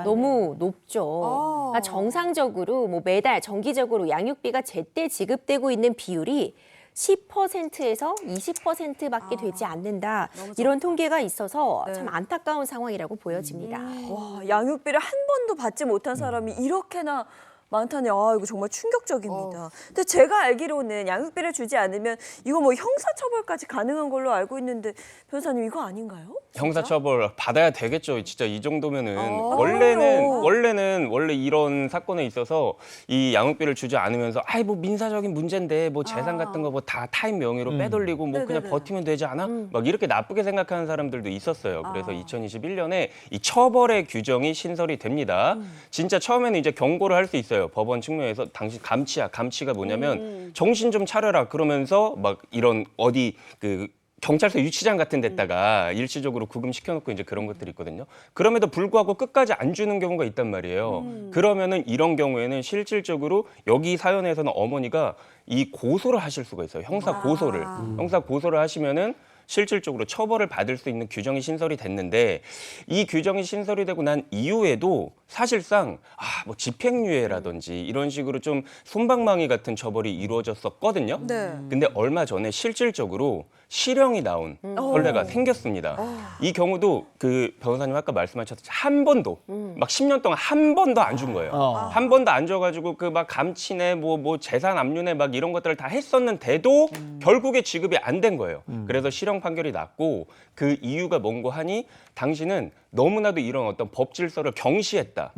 너무 높죠. 그러니까 정상적으로 뭐 매달 정기적으로 양육비가 제때 지급되고 있는 비율이 10%에서 20%밖에 되지 않는다. 이런 통계가 있어서 참 안타까운 상황이라고 보여집니다. 와, 양육비를 한 번도 받지 못한 사람이 이렇게나 많다니 이거 정말 충격적입니다. 근데 제가 알기로는 양육비를 주지 않으면 이거 뭐 형사처벌까지 가능한 걸로 알고 있는데 변호사님 이거 아닌가요? 형사처벌 받아야 되겠죠. 진짜 이 정도면은 원래는 이런 사건에 있어서 이 양육비를 주지 않으면서 뭐 민사적인 문제인데 뭐 재산 같은 거 뭐 다 타인 명의로 빼돌리고 뭐 그냥 버티면 되지 않아? 막 이렇게 나쁘게 생각하는 사람들도 있었어요. 그래서 2021년에 이 처벌의 규정이 신설이 됩니다. 진짜 처음에는 이제 경고를 할 수 있어요. 법원 측면에서 당신 감치야. 감치가 뭐냐면 정신 좀 차려라. 그러면서 막 이런 어디 그 경찰서 유치장 같은 데다가 일시적으로 구금시켜놓고 이제 그런 것들이 있거든요. 그럼에도 불구하고 끝까지 안 주는 경우가 있단 말이에요. 그러면은 이런 경우에는 실질적으로 여기 사연에서는 어머니가 이 고소를 하실 수가 있어요. 형사 고소를. 형사 고소를 하시면은 실질적으로 처벌을 받을 수 있는 규정이 신설이 됐는데 이 규정이 신설이 되고 난 이후에도 사실상 뭐 집행유예라든지 이런 식으로 좀 솜방망이 같은 처벌이 이루어졌었거든요. 네. 근데 얼마 전에 실질적으로 실형이 나온 선례가 생겼습니다. 이 경우도 그 변호사님 아까 말씀하셨듯이 한 번도 막 10년 동안 한 번도 안 준 거예요. 한 번도 안 줘가지고 그 막 감치네 뭐 재산 압류네 막 이런 것들을 다 했었는데도 결국에 지급이 안 된 거예요. 그래서 실형 판결이 났고 그 이유가 뭔고 하니 당신은 너무나도 이런 어떤 법 질서를 경시했다.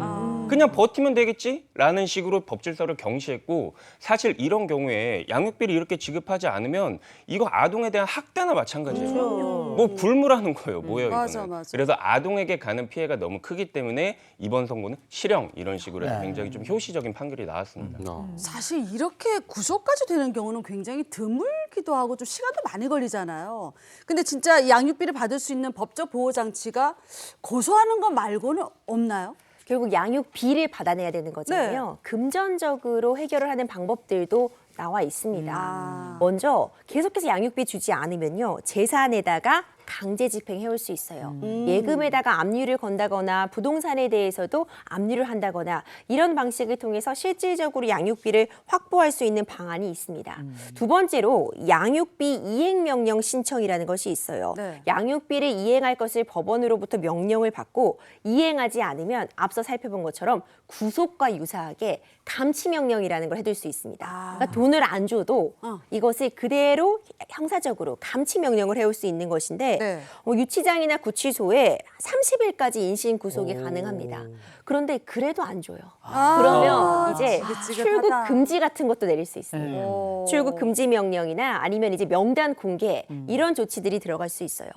그냥 버티면 되겠지라는 식으로 법 질서를 경시했고 사실 이런 경우에 양육비를 이렇게 지급하지 않으면 이거 아동에 대한 학대나 마찬가지예요. 뭐 굴무라는 거예요. 뭐예요 맞아, 이거는. 맞아. 그래서 아동에게 가는 피해가 너무 크기 때문에 이번 선고는 실형 이런 식으로 해서 굉장히 좀 효시적인 판결이 나왔습니다. 사실 이렇게 구속까지 되는 경우는 굉장히 드물기도 하고 좀 시간도 많이 걸리잖아요. 근데 진짜 양육비를 받을 수 있는 법적 보호 장치가 고소하는 것 말고는 없나요? 결국 양육비를 받아내야 되는 거잖아요. 금전적으로 해결을 하는 방법들도 나와 있습니다. 먼저 계속해서 양육비 주지 않으면요. 재산에다가 강제 집행해올 수 있어요. 예금에다가 압류를 건다거나 부동산에 대해서도 압류를 한다거나 이런 방식을 통해서 실질적으로 양육비를 확보할 수 있는 방안이 있습니다. 두 번째로 양육비 이행명령 신청이라는 것이 있어요. 네. 양육비를 이행할 것을 법원으로부터 명령을 받고 이행하지 않으면 앞서 살펴본 것처럼 구속과 유사하게 감치명령이라는 걸 해둘 수 있습니다. 그러니까 돈을 안 줘도 이것을 그대로 형사적으로 감치명령을 해올 수 있는 것인데 네. 유치장이나 구치소에 30일까지 인신 구속이 가능합니다. 그런데 그래도 안 줘요. 그러면 이제 출국 금지 같은 것도 내릴 수 있어요. 출국 금지 명령이나 아니면 이제 명단 공개 이런 조치들이 들어갈 수 있어요.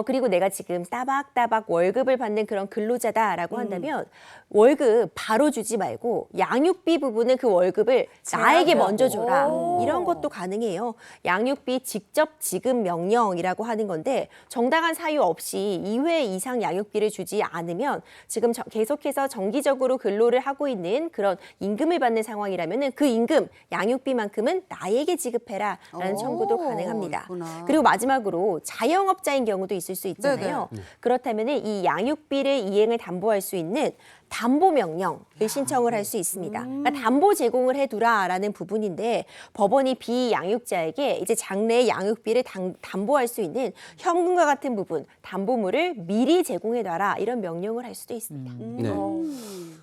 그리고 내가 지금 따박따박 월급을 받는 그런 근로자다라고 한다면 월급 바로 주지 말고 양육비 부분은 그 월급을 나에게 먼저 줘라. 이런 것도 가능해요. 양육비 직접 지급 명령이라고 하는 건데 있는데 정당한 사유 없이 2회 이상 양육비를 주지 않으면 지금 계속해서 정기적으로 근로를 하고 있는 그런 임금을 받는 상황이라면 그 임금, 양육비만큼은 나에게 지급해라라는 청구도 가능합니다. 있구나. 그리고 마지막으로 자영업자인 경우도 있을 수 있잖아요. 그렇다면 이 양육비를 이행을 담보할 수 있는 담보 명령을 신청을 할 수 있습니다. 그러니까 담보 제공을 해두라라는 부분인데 법원이 비양육자에게 이제 장래의 양육비를 담보할 수 있는 현금과 같은 부분, 담보물을 미리 제공해놔라 이런 명령을 할 수도 있습니다. 네.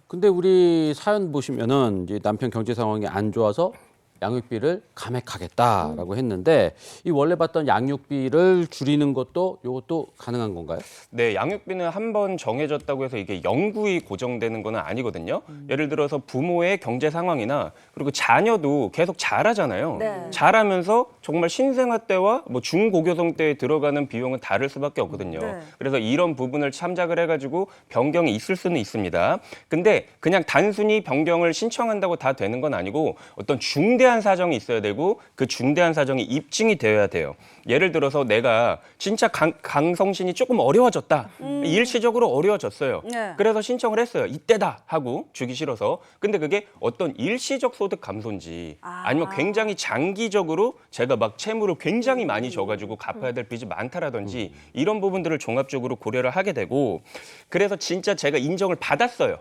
근데 우리 사연 보시면은 이제 남편 경제 상황이 안 좋아서 양육비를 감액하겠다라고 했는데 이 원래 받던 양육비를 줄이는 것도 이것도 가능한 건가요? 네, 양육비는 한 번 정해졌다고 해서 이게 영구히 고정되는 건 아니거든요. 예를 들어서 부모의 경제 상황이나 그리고 자녀도 계속 자라잖아요. 네. 자라면서 정말 신생아 때와 뭐 중고교성 때에 들어가는 비용은 다를 수밖에 없거든요. 네. 그래서 이런 부분을 참작을 해가지고 변경이 있을 수는 있습니다. 근데 그냥 단순히 변경을 신청한다고 다 되는 건 아니고 어떤 중대한 사정이 있어야 되고 그 중대한 사정이 입증이 되어야 돼요. 예를 들어서 내가 진짜 강성신이 조금 어려워졌다. 일시적으로 어려워졌어요. 네. 그래서 신청을 했어요. 이때다 하고 주기 싫어서. 근데 그게 어떤 일시적 소득 감소인지 아니면 굉장히 장기적으로 제가 막 채무를 굉장히 많이 져가지고 갚아야 될 빚이 많다라든지 이런 부분들을 종합적으로 고려를 하게 되고 그래서 진짜 제가 인정을 받았어요.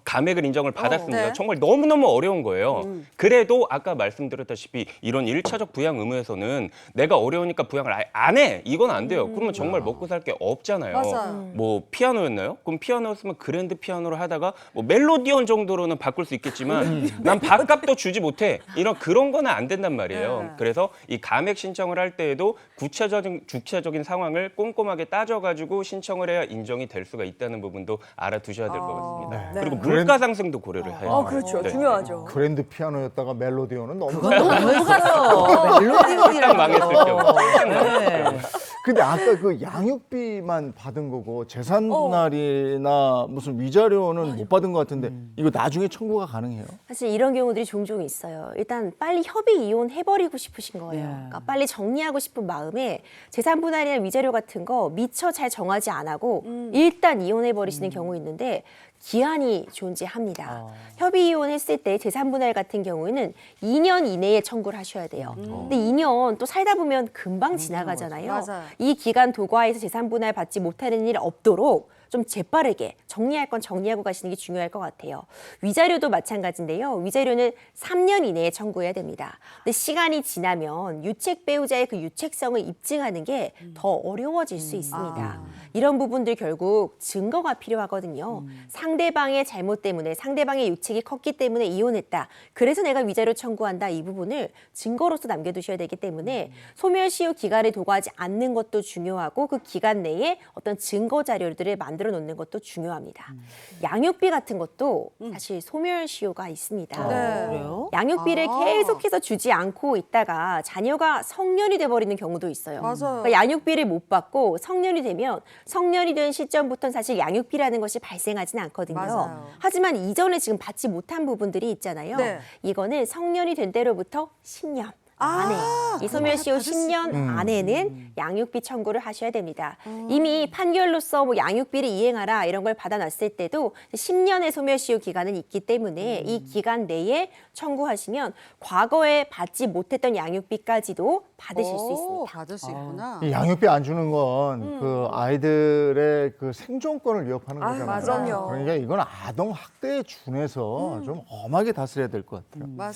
감액을 인정을 받았습니다. 네. 정말 너무너무 어려운 거예요. 그래도 아까 말씀드렸다시피 이런 1차적 부양 의무에서는 내가 어려우니까 부양을 아예 안 해. 이건 안 돼요. 그러면 정말 먹고 살 게 없잖아요. 맞아요. 뭐 피아노였나요? 그럼 피아노였으면 그랜드 피아노를 하다가 뭐 멜로디언 정도로는 바꿀 수 있겠지만 난 밥값도 주지 못해. 그런 거는 안 된단 말이에요. 네. 그래서 이 감액 신청을 할 때에도 구체적인 상황을 꼼꼼하게 따져가지고 신청을 해야 인정이 될 수가 있다는 부분도 알아두셔야 될 것 같습니다. 네. 그리고 물가 상승도 고려를 해요. 그렇죠. 네. 중요하죠. 그랜드 피아노였다가 멜로디오는 너무 너무 갔어. 멜로디언이라고. 딱 망했을 경우. 딱 망했을 네. 경우. 근데 아까 그 양육비만 받은 거고 재산 분할이나 무슨 위자료는 못 받은 것 같은데 이거 나중에 청구가 가능해요? 사실 이런 경우들이 종종 있어요. 일단 빨리 협의 이혼해버리고 싶으신 거예요. 그러니까 빨리 정리하고 싶은 마음에 재산 분할이나 위자료 같은 거 미처 잘 정하지 안 하고 일단 이혼해버리시는 경우 있는데 기한이 존재합니다. 협의 이혼했을 때 재산 분할 같은 경우에는 2년 이내에 청구를 하셔야 돼요. 근데 2년 또 살다 보면 금방 지나가잖아요. 맞아요. 이 기간 도과해서 재산 분할 받지 못하는 일 없도록 좀 재빠르게 정리할 건 정리하고 가시는 게 중요할 것 같아요. 위자료도 마찬가지인데요. 위자료는 3년 이내에 청구해야 됩니다. 근데 시간이 지나면 유책 배우자의 그 유책성을 입증하는 게 더 어려워질 수 있습니다. 이런 부분들 결국 증거가 필요하거든요. 상대방의 잘못 때문에 상대방의 유책이 컸기 때문에 이혼했다. 그래서 내가 위자료 청구한다. 이 부분을 증거로서 남겨두셔야 되기 때문에 소멸시효 기간을 도과하지 않는 것도 중요하고 그 기간 내에 어떤 증거 자료들을 만들어 놓는 것도 중요합니다. 양육비 같은 것도 사실 소멸시효가 있습니다. 네. 그래요? 양육비를 계속해서 주지 않고 있다가 자녀가 성년이 돼버리는 경우도 있어요. 맞아요. 그러니까 양육비를 못 받고 성년이 되면 성년이 된 시점부터는 사실 양육비라는 것이 발생하지는 않거든요. 맞아요. 하지만 이전에 지금 받지 못한 부분들이 있잖아요. 네. 이거는 성년이 된 때로부터 10년. 안에 이 소멸시효 10년 안에는 양육비 청구를 하셔야 됩니다. 이미 판결로서 뭐 양육비를 이행하라 이런 걸 받아놨을 때도 10년의 소멸시효 기간은 있기 때문에 이 기간 내에 청구하시면 과거에 받지 못했던 양육비까지도 받으실 수 있습니다. 받을 수 있구나. 이 양육비 안 주는 건 그 아이들의 그 생존권을 위협하는 거잖아요. 맞아요. 그러니까 이건 아동 학대에 준해서 좀 엄하게 다스려야 될 것 같아요. 맞아요.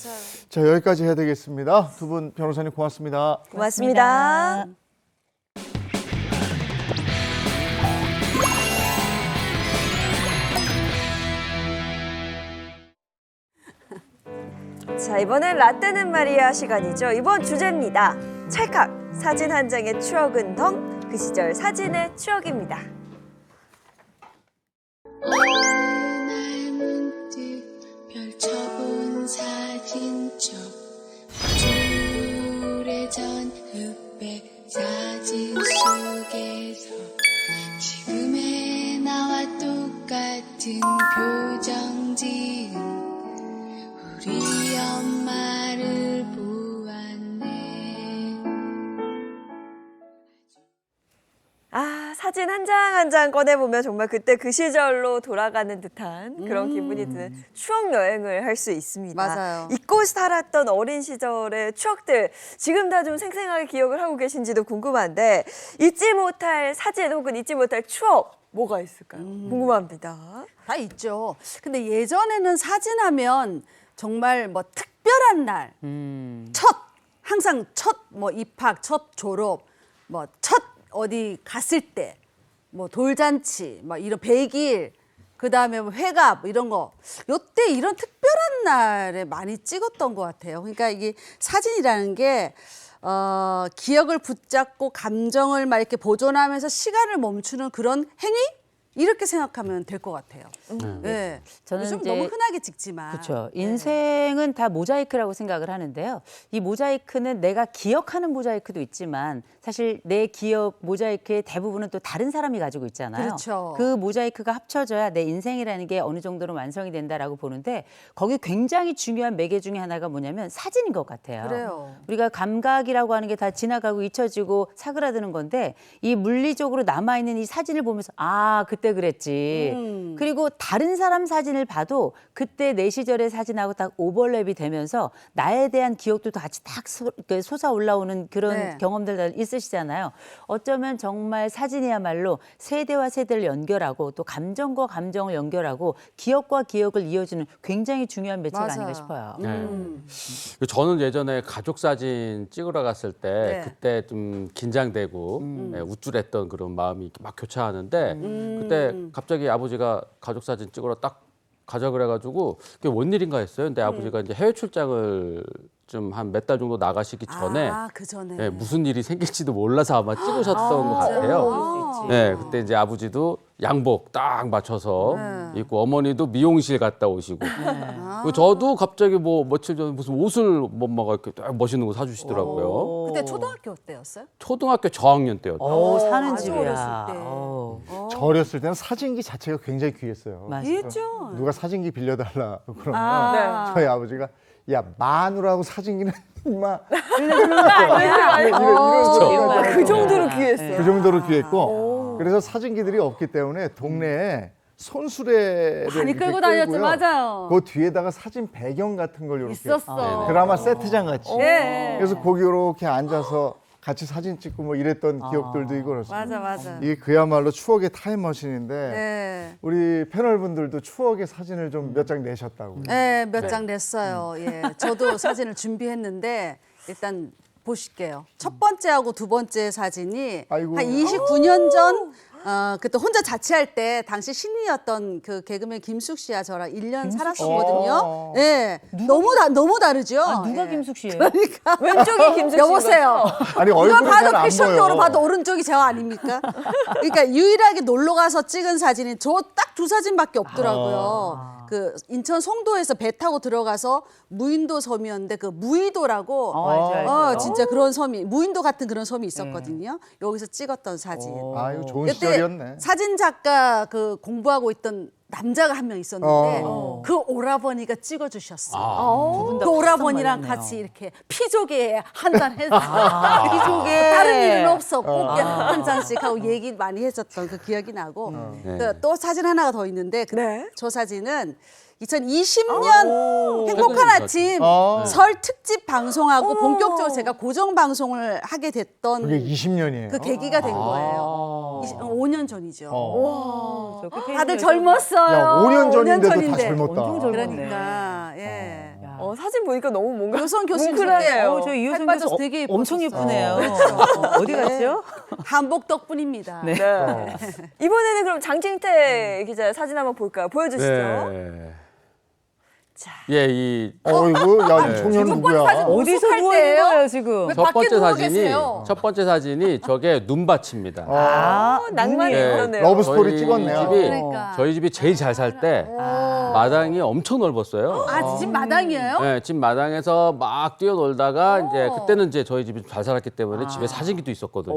자, 여기까지 해야 되겠습니다. 두 분 변호사님 고맙습니다. 고맙습니다. 자, 이번엔 라떼는 마리아 시간이죠. 이번 주제입니다. 찰칵! 사진 한 장의 추억은 덩! 그 시절 사진의 추억입니다. 날 문득 펼쳐본 사진 속 오래전 흑백 사진 속에서 지금의 나와 똑같은 표정 지은 우리 엄마를 보았네. 사진 한 장 한 장 꺼내보면 정말 그때 그 시절로 돌아가는 듯한 그런 기분이 드는 추억 여행을 할 수 있습니다. 맞아요. 잊고 살았던 어린 시절의 추억들 지금 다 좀 생생하게 기억을 하고 계신지도 궁금한데 잊지 못할 사진 혹은 잊지 못할 추억 뭐가 있을까요? 궁금합니다. 다 있죠. 근데 예전에는 사진하면 정말 뭐 특별한 날, 항상 첫 뭐 입학, 첫 졸업, 뭐 첫 어디 갔을 때, 뭐 돌잔치, 뭐 이런 100일, 그다음에 뭐 회갑 이런 거. 요때 이런 특별한 날에 많이 찍었던 것 같아요. 그러니까 이게 사진이라는 게 기억을 붙잡고 감정을 막 이렇게 보존하면서 시간을 멈추는 그런 행위? 이렇게 생각하면 될 것 같아요. 네. 저는 요즘 이제 너무 흔하게 찍지만. 그렇죠. 인생은 다 모자이크라고 생각을 하는데요. 이 모자이크는 내가 기억하는 모자이크도 있지만 사실 내 기억 모자이크의 대부분은 또 다른 사람이 가지고 있잖아요. 그렇죠. 그 모자이크가 합쳐져야 내 인생이라는 게 어느 정도로 완성이 된다라고 보는데 거기 굉장히 중요한 매개 중에 하나가 뭐냐면 사진인 것 같아요. 그래요. 우리가 감각이라고 하는 게 다 지나가고 잊혀지고 사그라드는 건데 이 물리적으로 남아있는 이 사진을 보면서 아 그때 그랬지. 그리고 다른 사람 사진을 봐도 그때 내 시절의 사진하고 딱 오버랩이 되면서 나에 대한 기억도 같이 딱 솟아 올라오는 그런 네. 경험들 있으시잖아요. 어쩌면 정말 사진이야말로 세대와 세대를 연결하고 또 감정과 감정을 연결하고 기억과 기억을 이어주는 굉장히 중요한 매체가 맞아요. 아닌가 싶어요. 저는 예전에 가족 사진 찍으러 갔을 때 네. 그때 좀 긴장되고 우쭐했던 그런 마음이 이렇게 막 교차하는데 그때 갑자기 아버지가 가족 사진 찍으러 딱 가자 그래가지고 그게 뭔 일인가 했어요. 근데 아버지가 이제 해외 출장을 좀 한 몇 달 정도 나가시기 전에 그 전에. 네, 무슨 일이 생길지도 몰라서 아마 찍으셨던 것 같아요. 네, 그때 이제 아버지도 양복 딱 맞춰서 입고 어머니도 미용실 갔다 오시고 그리고 저도 갑자기 뭐 며칠 전에 무슨 옷을 엄마가 이렇게 딱 멋있는 거 사주시더라고요. 그때 초등학교 때였어요? 초등학교 저학년 때였죠. 사는 아주 집이야. 어렸을 때. 저 어렸을 때는 사진기 자체가 굉장히 귀했어요. 맞아요. 이했죠. 누가 사진기 빌려달라 그러면 아. 저희 아버지가 야 마누라하고 사진기는 임마 그 정도로 귀했어요. 그 정도로 귀했고 그래서 사진기들이 없기 때문에 동네에 손수레를 많이 이렇게 끌고 다녔죠. 끌고요. 맞아요. 그 뒤에다가 사진 배경 같은 걸 이렇게 있었어. 드라마 세트장 같이 네. 그래서 거기 이렇게 앉아서 같이 사진 찍고 뭐 이랬던 기억들도 있고 그렇습니다. 맞아. 이게 그야말로 추억의 타임머신인데 네. 우리 패널분들도 추억의 사진을 좀 몇 장 내셨다고. 네, 몇 장 냈어요. 예. 저도 사진을 준비했는데 일단 보실게요. 첫 번째하고 두 번째 사진이 아이고. 한 29년 전 그때 혼자 자취할 때 당시 신인이었던 그 개그맨 김숙 씨와 저랑 1년 살았었거든요. 예. 너무 다르죠. 누가 예. 김숙 씨예요? 그러니까 왼쪽이 김숙 씨. 여보세요. 아니 누가 얼굴이 봐도 잘안 패션적으로 보여. 봐도 오른쪽이 제가 아닙니까? 그러니까 유일하게 놀러 가서 찍은 사진이 저 딱 두 사진밖에 없더라고요. 그 인천 송도에서 배 타고 들어가서 무인도 섬이었는데 그 무의도라고 알죠. 진짜 그런 섬이 무인도 같은 그런 섬이 있었거든요. 여기서 찍었던 사진. 아유 좋은 그때 시절이었네. 사진 작가 그 공부하고 있던 남자가 한 명 있었는데 그 오라버니가 찍어주셨어요. 그 오라버니랑 말랐네요. 같이 이렇게 피조개 한 잔 해서 피조개 다른 일은 없어 꼭 한 잔씩 하고 얘기 많이 했었던 그 기억이 나고 또 사진 하나가 더 있는데 저 사진은 2020년 행복한 아침 설 특집 방송하고 본격적으로 제가 고정 방송을 하게 됐던 그게 20년이에요. 그 계기가 된 거예요. 5년 전이죠. 다들 야, 젊었어요. 5년 전인데도 다 전인데. 젊었다. 그러니까 예. 사진 보니까 너무 뭔가 요선 교수님 뭉클하네요. 저 이효선 빠져서 교수 되게 엄청 예뻤었어요. 예쁘네요. 어디 갔죠? 한복 덕분입니다. 네. 이번에는 그럼 장진태 기자 사진 한번 볼까요? 보여주시죠. 네. 예, 이 어이구, 야, 이 청년 누구야? 어디서 할 누워 있는 때예요? 거예요 지금? 왜 첫 밖에 번째 누워 사진이 계세요? 첫 번째 사진이 저게 눈밭입니다. 낭만이 네. 있었네요. 러브 스토리 저희 찍었네요. 집이 그러니까. 저희 집이 제일 잘 살 때 마당이 엄청 넓었어요. 집 마당이에요? 네, 집 마당에서 막 뛰어놀다가 이제 그때는 이제 저희 집이 잘 살았기 때문에 집에 사진기도 있었거든요.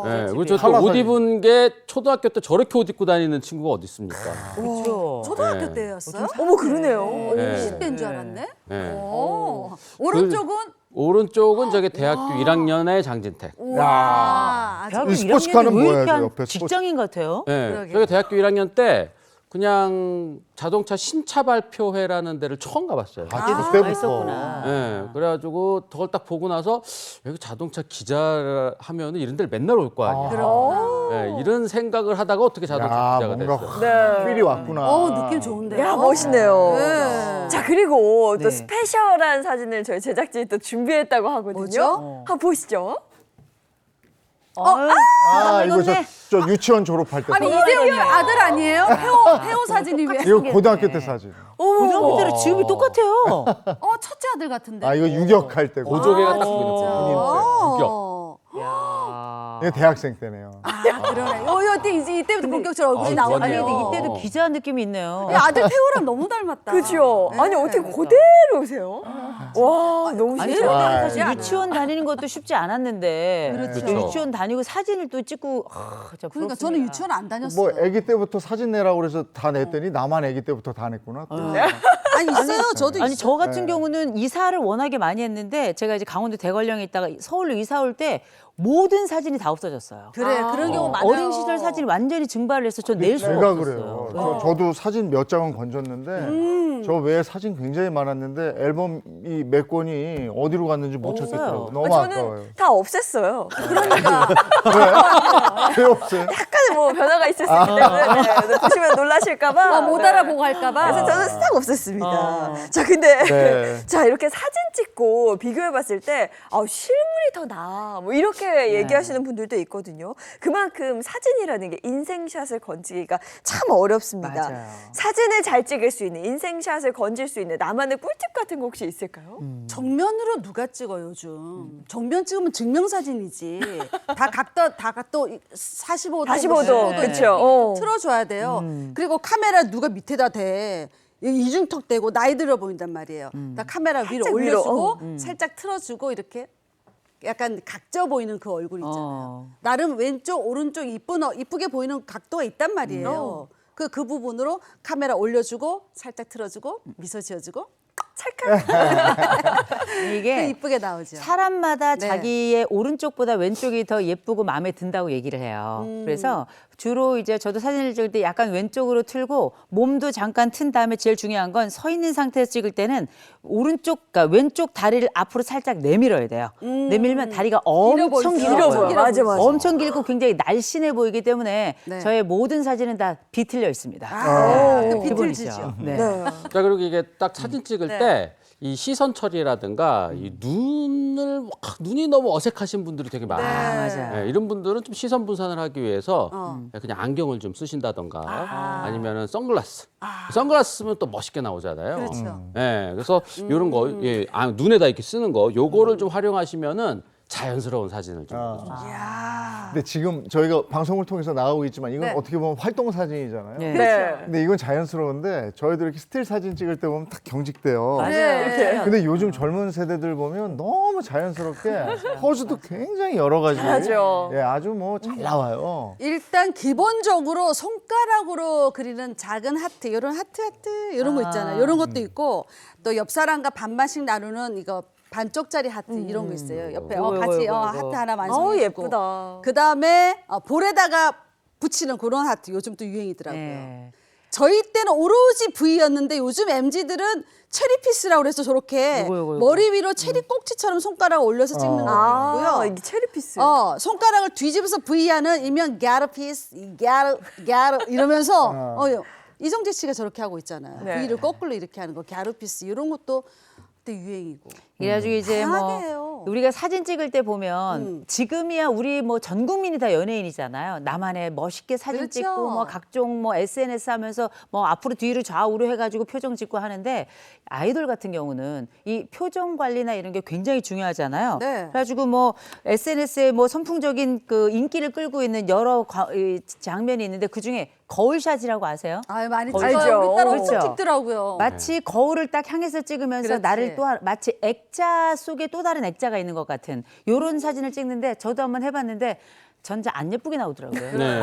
네, 그리고 저 칼라 옷 사진. 입은 게 초등학교 때 저렇게 옷 입고 다니는 친구가 어디 있습니까? 그렇죠. 초등학교 네. 때였어요? 어머 그러네요. 네. 20대인 줄 알았네. 네. 오른쪽은 오른쪽은 저기 대학교 1학년의 장진택. 와, 아주 대학교 이 스포츠카는 1학년이 왜 뭐예요, 이렇게 저 한 옆에 스포츠- 직장인 같아요? 네, 그러게. 저기 대학교 1학년 때 그냥 자동차 신차 발표회라는 데를 처음 가봤어요. 그때부터. 있었구나. 네, 그래가지고 그걸 딱 보고 나서 여기 자동차 기자 하면은 이런 데를 맨날 올 거 아니야. 네, 이런 생각을 하다가 어떻게 자동차 야, 기자가 뭔가 됐어요. 네. 필이 왔구나. 느낌 좋은데요? 야 멋있네요. 네. 자 그리고 또 네. 스페셜한 사진을 저희 제작진이 또 준비했다고 하거든요. 뭐죠? 한번 보시죠. 이거 저 유치원 졸업할 때 아니 사진. 이재용이 아들 아니에요? 폐호 사진이 왜? 이거 고등학교 때 사진. 고등학교 때랑 지금이 똑같아요. 첫째 아들 같은데. 이거 유격할 때. 보조개가 딱 보이는 거. 어. 이거 대학생 때네요. 그러네. 이때부터 본격적으로 얼굴이 아, 나오네요. 아니 근데 좋았네요. 이때도 기자 느낌이 있네요. 이 아들 태호랑 너무 닮았다. 그죠? 네. 아니 어떻게 그대로세요? 와 너무 아니 신기해요. 저는 사실 유치원 다니는 것도 쉽지 않았는데 그렇죠. 유치원 다니고 사진을 또 찍고 진짜 그러니까 부럽습니다. 저는 유치원 안 다녔어요. 뭐 아기 때부터 사진 내라고 그래서 다 냈더니 나만 아기 때부터 다 냈구나. 또. 아니 있어요. 저도 있어요. 아니 저 같은 경우는 이사를 워낙에 많이 했는데 제가 이제 강원도 대관령에 있다가 서울로 이사 올 때 모든 사진이 다 없어졌어요. 그래 그런 경우 많아요. 어린 시절 사진이 완전히 증발을 해서 저 낼 수가 제가 없었어요. 그래요. 저도 사진 몇 장은 건졌는데 저 외에 사진 굉장히 많았는데 앨범이 몇 권이 어디로 갔는지 못 찾겠더라고요. 너무 저는 아까워요. 다 없앴어요. 그러니까 왜 없어요? 약간의 뭐 변화가 있을 수 있기 때문에 네, 보시면 놀라실까봐 못 알아보고 할까봐. 그래서 저는 싹 없앴습니다. 자 근데 네. 자 이렇게 사진 찍고 비교해봤을 때 실물이 더 나아 뭐 이렇게 얘기하시는 분들도 있거든요. 그만큼 사진이라는 게 인생샷을 건지기가 참 어렵습니다. 맞아요. 사진을 잘 찍을 수 있는 인생샷을 건질 수 있는 나만의 꿀팁 같은 거 혹시 있을까요? 정면으로 누가 찍어 요즘? 정면 찍으면 증명사진이지. 다 각도 45도. 45도 그렇죠. 틀어줘야 돼요. 그리고 카메라 누가 밑에다 대. 이중턱 대고 나이 들어 보인단 말이에요. 다 카메라 위로 살짝 올려주고 위로, 살짝 틀어주고 이렇게 약간 각져 보이는 그 얼굴 있잖아요. 어. 나름 왼쪽 오른쪽 이쁘게 보이는 각도가 있단 말이에요. 그 부분으로 카메라 올려주고 살짝 틀어주고 미소 지어주고 이게 이쁘게 나오죠. 사람마다 네. 자기의 오른쪽보다 왼쪽이 더 예쁘고 마음에 든다고 얘기를 해요. 그래서 주로 이제 저도 사진을 찍을 때 약간 왼쪽으로 틀고 몸도 잠깐 튼 다음에 제일 중요한 건 서 있는 상태에서 찍을 때는 그러니까 왼쪽 다리를 앞으로 살짝 내밀어야 돼요. 내밀면 다리가 엄청 보이죠. 길어 길어 보여요. 보여요. 맞아, 맞아. 엄청 길고 굉장히 날씬해 보이기 때문에 네. 저의 모든 사진은 다 비틀려 있습니다. 그 기본이죠. 비틀지죠. 네. 자 그리고 이게 딱 사진 찍을 때 이 시선 처리라든가 이 눈이 너무 어색하신 분들이 되게 많아요. 맞아요. 네, 이런 분들은 좀 시선 분산을 하기 위해서 그냥 안경을 좀 쓰신다던가 아니면은 선글라스. 선글라스 쓰면 또 멋있게 나오잖아요. 그렇죠. 네, 그래서 이런 거 눈에다 이렇게 쓰는 거 요거를 좀 활용하시면은 자연스러운 사진을 좀 근데 지금 저희가 방송을 통해서 나가고 있지만 이건 네. 어떻게 보면 활동 사진이잖아요. 네. 네. 근데 이건 자연스러운데 저희도 이렇게 스틸 사진 찍을 때 보면 딱 경직돼요. 맞아요. 근데 요즘 젊은 세대들 보면 너무 자연스럽게 포즈도 굉장히 여러 가지. 잘하죠. 예, 아주 뭐 잘 나와요. 일단 기본적으로 손가락으로 그리는 작은 하트, 이런 하트 이런 거 있잖아요. 이런 것도 있고 또 옆 사람과 반반씩 나누는 이거 반쪽짜리 하트 이런 거 있어요. 옆에 같이 하트 하나 완성해주고. 예쁘다. 그 다음에 볼에다가 붙이는 그런 하트 요즘 또 유행이더라고요. 네. 저희 때는 오로지 V였는데 요즘 MZ들은 체리 피스라고 그래서 저렇게 요거. 머리 위로 체리 꼭지처럼 손가락 올려서 찍는 것도 있고요. 이게 체리 피스. 손가락을 뒤집어서 V하는 일명 got a piece, got 이러면서 이정재 씨가 저렇게 하고 있잖아요. 네. V를 거꾸로 이렇게 하는 거, got a piece 이런 것도 그때 유행이고. 그래가지고 이제 뭐 다양하게 해요. 우리가 사진 찍을 때 보면 지금이야 우리 뭐 전 국민이 다 연예인이잖아요. 나만의 멋있게 사진 그렇죠. 찍고 뭐 각종 뭐 SNS 하면서 뭐 앞으로 뒤로 좌우로 해가지고 표정 찍고 하는데 아이돌 같은 경우는 이 표정 관리나 이런 게 굉장히 중요하잖아요. 네. 그래가지고 뭐 SNS에 뭐 선풍적인 그 인기를 끌고 있는 여러 이 장면이 있는데 그 중에 거울샷이라고 아세요? 아유, 많이 거울. 찍어요. 우리 딸 알죠. 엄청 그렇죠. 찍더라고요. 마치 거울을 딱 향해서 찍으면서 그렇지. 나를 마치 액자 속에 또 다른 액자가 있는 것 같은 요런 사진을 찍는데 저도 한번 해봤는데 전자 안 예쁘게 나오더라고요. 네.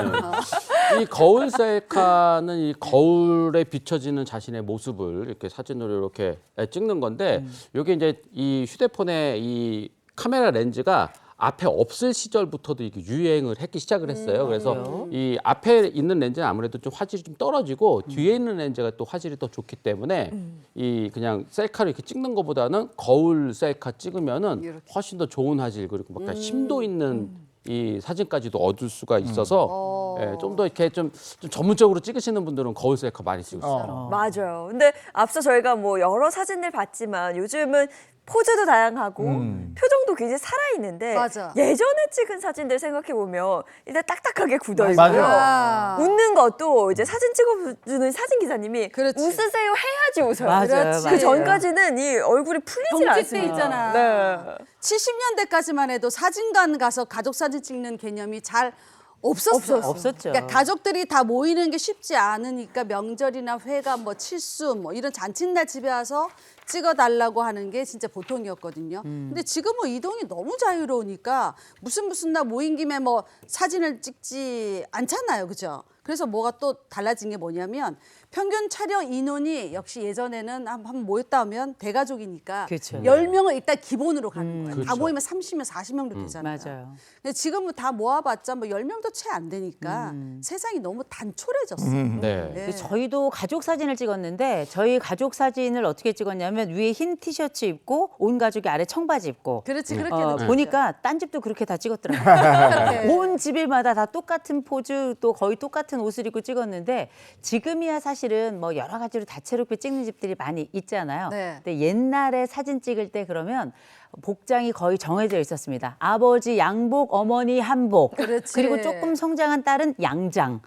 이 거울 셀카는 이 거울에 비춰지는 자신의 모습을 이렇게 사진으로 이렇게 찍는 건데 이게 이제 이 휴대폰의 이 카메라 렌즈가 앞에 없을 시절부터도 이게 유행을 했기 시작을 했어요. 그래서 이 앞에 있는 렌즈는 아무래도 좀 화질이 좀 떨어지고 뒤에 있는 렌즈가 또 화질이 더 좋기 때문에 이 그냥 셀카를 이렇게 찍는 것보다는 거울 셀카 찍으면은 훨씬 더 좋은 화질 그리고 막 심도 있는 이 사진까지도 얻을 수가 있어서 예, 좀 더 이렇게 좀 전문적으로 찍으시는 분들은 거울 셀카 많이 찍고 있어요. 맞아요. 근데 앞서 저희가 뭐 여러 사진들 봤지만 요즘은 포즈도 다양하고 표정도 굉장히 살아있는데 맞아. 예전에 찍은 사진들 생각해보면 일단 딱딱하게 굳어있고요. 맞아요. 웃는 것도 이제 사진 찍어주는 사진 기사님이 그렇지. 웃으세요 해야지 웃어요. 맞아요, 그렇지. 맞아요. 그 전까지는 이 얼굴이 풀리질 경직돼 않습니다. 있잖아. 네. 70년대까지만 해도 사진관 가서 가족 사진 찍는 개념이 잘 없었어요. 없었죠. 그러니까 가족들이 다 모이는 게 쉽지 않으니까 명절이나 회가 뭐 칠수 뭐 이런 잔칫날 집에 와서 찍어달라고 하는 게 진짜 보통이었거든요. 근데 지금은 이동이 너무 자유로우니까 무슨 날 모인 김에 뭐 사진을 찍지 않잖아요. 그죠? 그래서 뭐가 또 달라진 게 뭐냐면 평균 촬영 인원이 역시 예전에는 한번 모였다 하면 대가족이니까 그렇죠. 10명을 일단 기본으로 가는 거예요. 다 그렇죠. 모이면 30명, 40명도 되잖아요. 맞아요. 근데 지금은 다 모아봤자 뭐 10명도 채 안 되니까 세상이 너무 단촐해졌어요. 네. 네. 저희도 가족 사진을 찍었는데 저희 가족 사진을 어떻게 찍었냐면 위에 흰 티셔츠 입고 온 가족이 아래 청바지 입고 그렇지, 그렇게 보니까 딴 집도 그렇게 다 찍었더라고요. 네. 온 집일마다 다 똑같은 포즈 또 거의 똑같은 옷을 입고 찍었는데 지금이야 사실은 뭐 여러 가지로 다채롭게 찍는 집들이 많이 있잖아요. 네. 근데 옛날에 사진 찍을 때 그러면 복장이 거의 정해져 있었습니다. 아버지 양복, 어머니 한복. 그렇지. 그리고 조금 성장한 딸은 양장.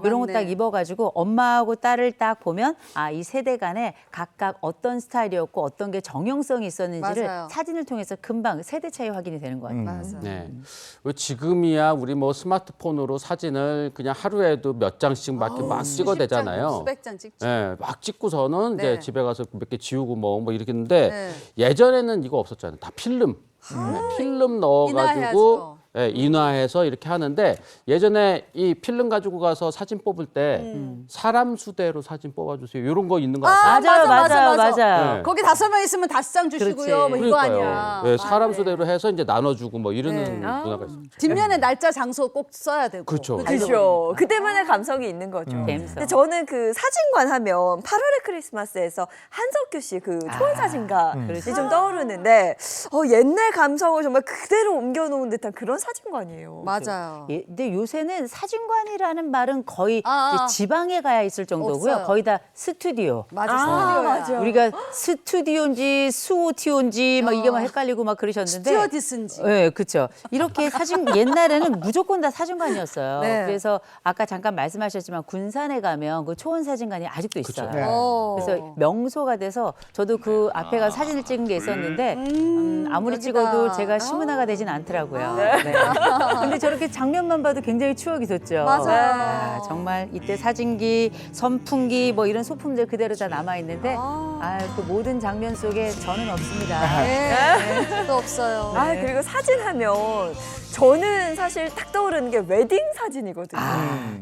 이런 거 맞네. 딱 입어가지고 엄마하고 딸을 딱 보면 이 세대 간에 각각 어떤 스타일이었고 어떤 게 정형성이 있었는지를 맞아요. 사진을 통해서 금방 세대 차이 확인이 되는 것 같아요. 맞아. 네. 왜 지금이야 우리 뭐 스마트폰으로 사진을 그냥 하루에도 몇 장씩 막 찍어대잖아요. 수백 장 찍죠. 네, 막 찍고서는 네. 이제 집에 가서 몇 개 지우고 뭐 이렇게 했는데 네. 예전에는 이거 없었잖아요. 다 필름. 네, 필름 넣어가지고 인화해야죠. 예, 인화해서 이렇게 하는데 예전에 이 필름 가지고 가서 사진 뽑을 때 사람 수대로 사진 뽑아주세요. 이런 거 있는 거 같아요. 맞아요. 네. 거기 5명 있으면 5장 주시고요. 그렇지. 뭐 이거 그러니까요. 아니야. 네, 사람 네. 수대로 해서 이제 나눠주고 뭐 이러는 네. 문화가 있어요. 뒷면에 날짜 장소 꼭 써야 되고. 그렇죠. 그렇죠. 그때만의 감성이 있는 거죠. 재밌어. 근데 저는 그 사진관 하면 8월의 크리스마스에서 한석규 씨 그 초원 사진가이 좀 떠오르는데 옛날 감성을 정말 그대로 옮겨놓은 듯한 그런 사진관이에요. 맞아요. 근데 요새는 사진관이라는 말은 거의 아. 이제 지방에 가야 있을 정도고요. 없어요. 거의 다 스튜디오. 맞아. 맞아. 우리가 스튜디오인지 수오티오인지 막 이게 막 헷갈리고 막 그러셨는데. 스튜어디스인지. 네, 그렇죠. 이렇게 사진 옛날에는 무조건 다 사진관이었어요. 네. 그래서 아까 잠깐 말씀하셨지만 군산에 가면 그 초원 사진관이 아직도 있어요. 네. 그래서 명소가 돼서 저도 그 앞에 가서 사진을 찍은 게 있었는데 아무리 여기다. 찍어도 제가 시문화가 되진 않더라고요. 네. 근데 저렇게 장면만 봐도 굉장히 추억이 돋죠. 맞아요. 정말 이때 사진기, 선풍기 뭐 이런 소품들 그대로 다 남아 있는데 그 모든 장면 속에 저는 없습니다. 네. 또 없어요. 그리고 사진 하면 저는 사실 딱 떠오르는 게 웨딩 사진이거든요.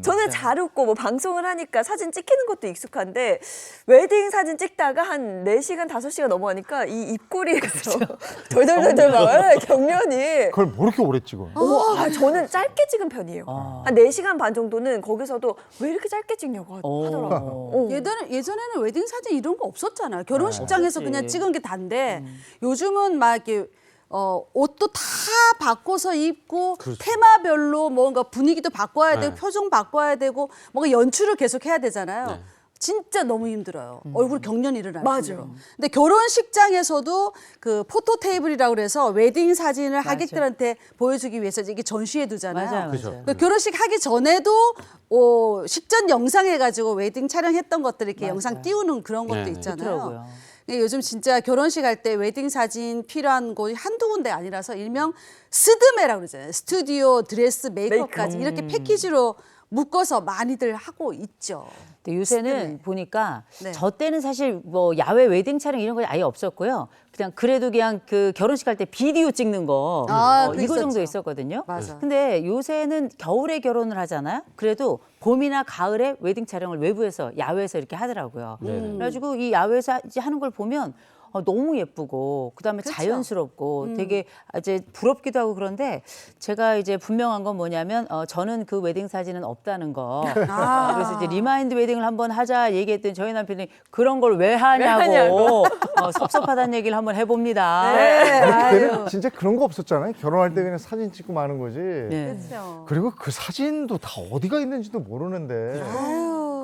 저는 잘 웃고 뭐 방송을 하니까 사진 찍히는 것도 익숙한데 웨딩 사진 찍다가 한 4시간, 5시간 넘어가니까 이 입꼬리에서 덜덜덜덜 막 경련이 그걸 뭐 이렇게 오래 찍어? 저는 짧게 찍은 편이에요. 한 4시간 반 정도는 거기서도 왜 이렇게 짧게 찍냐고 하더라고요. 예전에는 웨딩 사진 이런 거 없었잖아요. 결혼식장에서 없었지. 그냥 찍은 게 단데 요즘은 막 이렇게 옷도 다 바꿔서 입고 테마별로 뭔가 분위기도 바꿔야 되고 표정 바꿔야 되고 뭔가 연출을 계속 해야 되잖아요. 진짜 너무 힘들어요. 얼굴 경련이 일어나요. 맞아요. 근데 결혼식장에서도 그 포토 테이블이라고 그래서 웨딩 사진을 하객들한테 보여주기 위해서 이게 전시해 두잖아요. 맞아요. 그러니까 결혼식 하기 전에도 식전 영상 해가지고 웨딩 촬영했던 것들 이렇게 영상 띄우는 그런 것도 네. 있잖아요. 그렇더라고요. 근데 요즘 진짜 결혼식 할 때 웨딩 사진 필요한 곳이 한두 군데 아니라서 일명 스드메라고 그러잖아요. 스튜디오, 드레스, 메이크업까지 이렇게 패키지로 묶어서 많이들 하고 있죠. 근데 요새는 시스템에. 보니까 네. 저 때는 사실 뭐 야외 웨딩 촬영 이런 거 아예 없었고요. 그냥 그래도 그냥 그 결혼식 할 때 비디오 찍는 거 그거 이거 정도 있었죠. 있었거든요. 맞아. 근데 요새는 겨울에 결혼을 하잖아요. 그래도 봄이나 가을에 웨딩 촬영을 외부에서 야외에서 이렇게 하더라고요. 그래가지고 이 야외에서 이제 하는 걸 보면 너무 예쁘고 그다음에 그쵸? 자연스럽고 되게 이제 부럽기도 하고 그런데 제가 이제 분명한 건 뭐냐면 저는 그 웨딩 사진은 없다는 거. 그래서 이제 리마인드 웨딩을 한번 하자 얘기했더니 저희 남편이 그런 걸 왜 하냐고 섭섭하다는 얘기를 한번 해봅니다. 그때는 진짜 그런 거 없었잖아요. 결혼할 때 그냥 사진 찍고 마는 거지. 네. 그렇죠. 그리고 그 사진도 다 어디가 있는지도 모르는데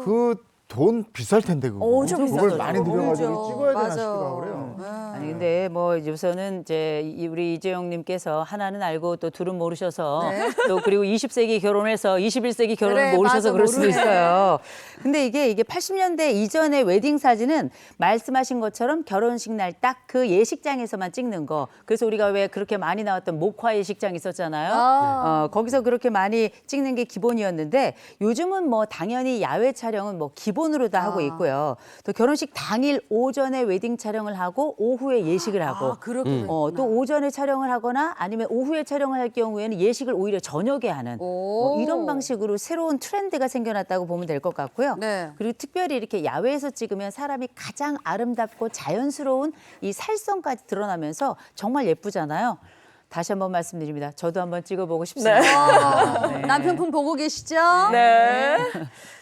그 돈 비쌀 텐데 그거. 엄청 그걸 비싸죠. 많이 들여가지고 그죠. 찍어야 되나 맞아. 싶기도 하고 그래요. 아니 근데 뭐 우선은 이제 우리 이재용님께서 하나는 알고 또 둘은 모르셔서 또 그리고 20세기 결혼해서 21세기 결혼을 그래, 모르셔서 맞아, 그럴 수도 모르네. 있어요. 근데 이게 80년대 이전의 웨딩 사진은 말씀하신 것처럼 결혼식 날 딱 그 예식장에서만 찍는 거. 그래서 우리가 왜 그렇게 많이 나왔던 목화 예식장 있었잖아요. 거기서 그렇게 많이 찍는 게 기본이었는데 요즘은 뭐 당연히 야외 촬영은 뭐 기본으로 다 하고 있고요. 또 결혼식 당일 오전에 웨딩 촬영을 하고 오후에 예식을 하고 그렇군요. 또 오전에 촬영을 하거나 아니면 오후에 촬영을 할 경우에는 예식을 오히려 저녁에 하는 뭐 이런 방식으로 새로운 트렌드가 생겨났다고 보면 될 것 같고요. 네. 그리고 특별히 이렇게 야외에서 찍으면 사람이 가장 아름답고 자연스러운 이 살성까지 드러나면서 정말 예쁘잖아요. 다시 한번 말씀드립니다. 저도 한번 찍어보고 싶습니다. 네. 남편분 보고 계시죠? 네.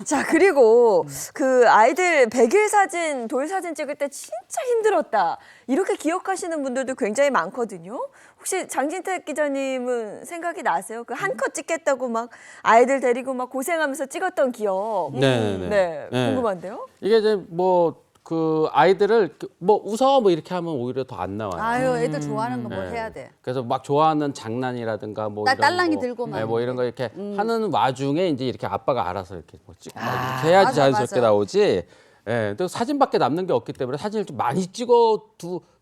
자, 그리고 그 아이들 100일 사진, 돌 사진 찍을 때 진짜 힘들었다. 이렇게 기억하시는 분들도 굉장히 많거든요. 혹시 장진택 기자님은 생각이 나세요? 그 한 컷 찍겠다고 막 아이들 데리고 막 고생하면서 찍었던 기억. 네네네. 네, 네. 궁금한데요? 이게 이제 뭐 그 아이들을 뭐 웃어 뭐 이렇게 하면 오히려 더 안 나와요. 아유, 애들 좋아하는 거 뭐 네. 해야 돼. 그래서 막 좋아하는 장난이라든가 뭐 이런 딸랑이 거, 들고 막 네, 뭐 이런 거 이렇게 하는 와중에 이제 이렇게 아빠가 알아서 이렇게 뭐 찍고 막 이렇게 해야지 맞아, 자연스럽게 맞아. 나오지. 예, 또 사진밖에 남는 게 없기 때문에 사진을 좀 많이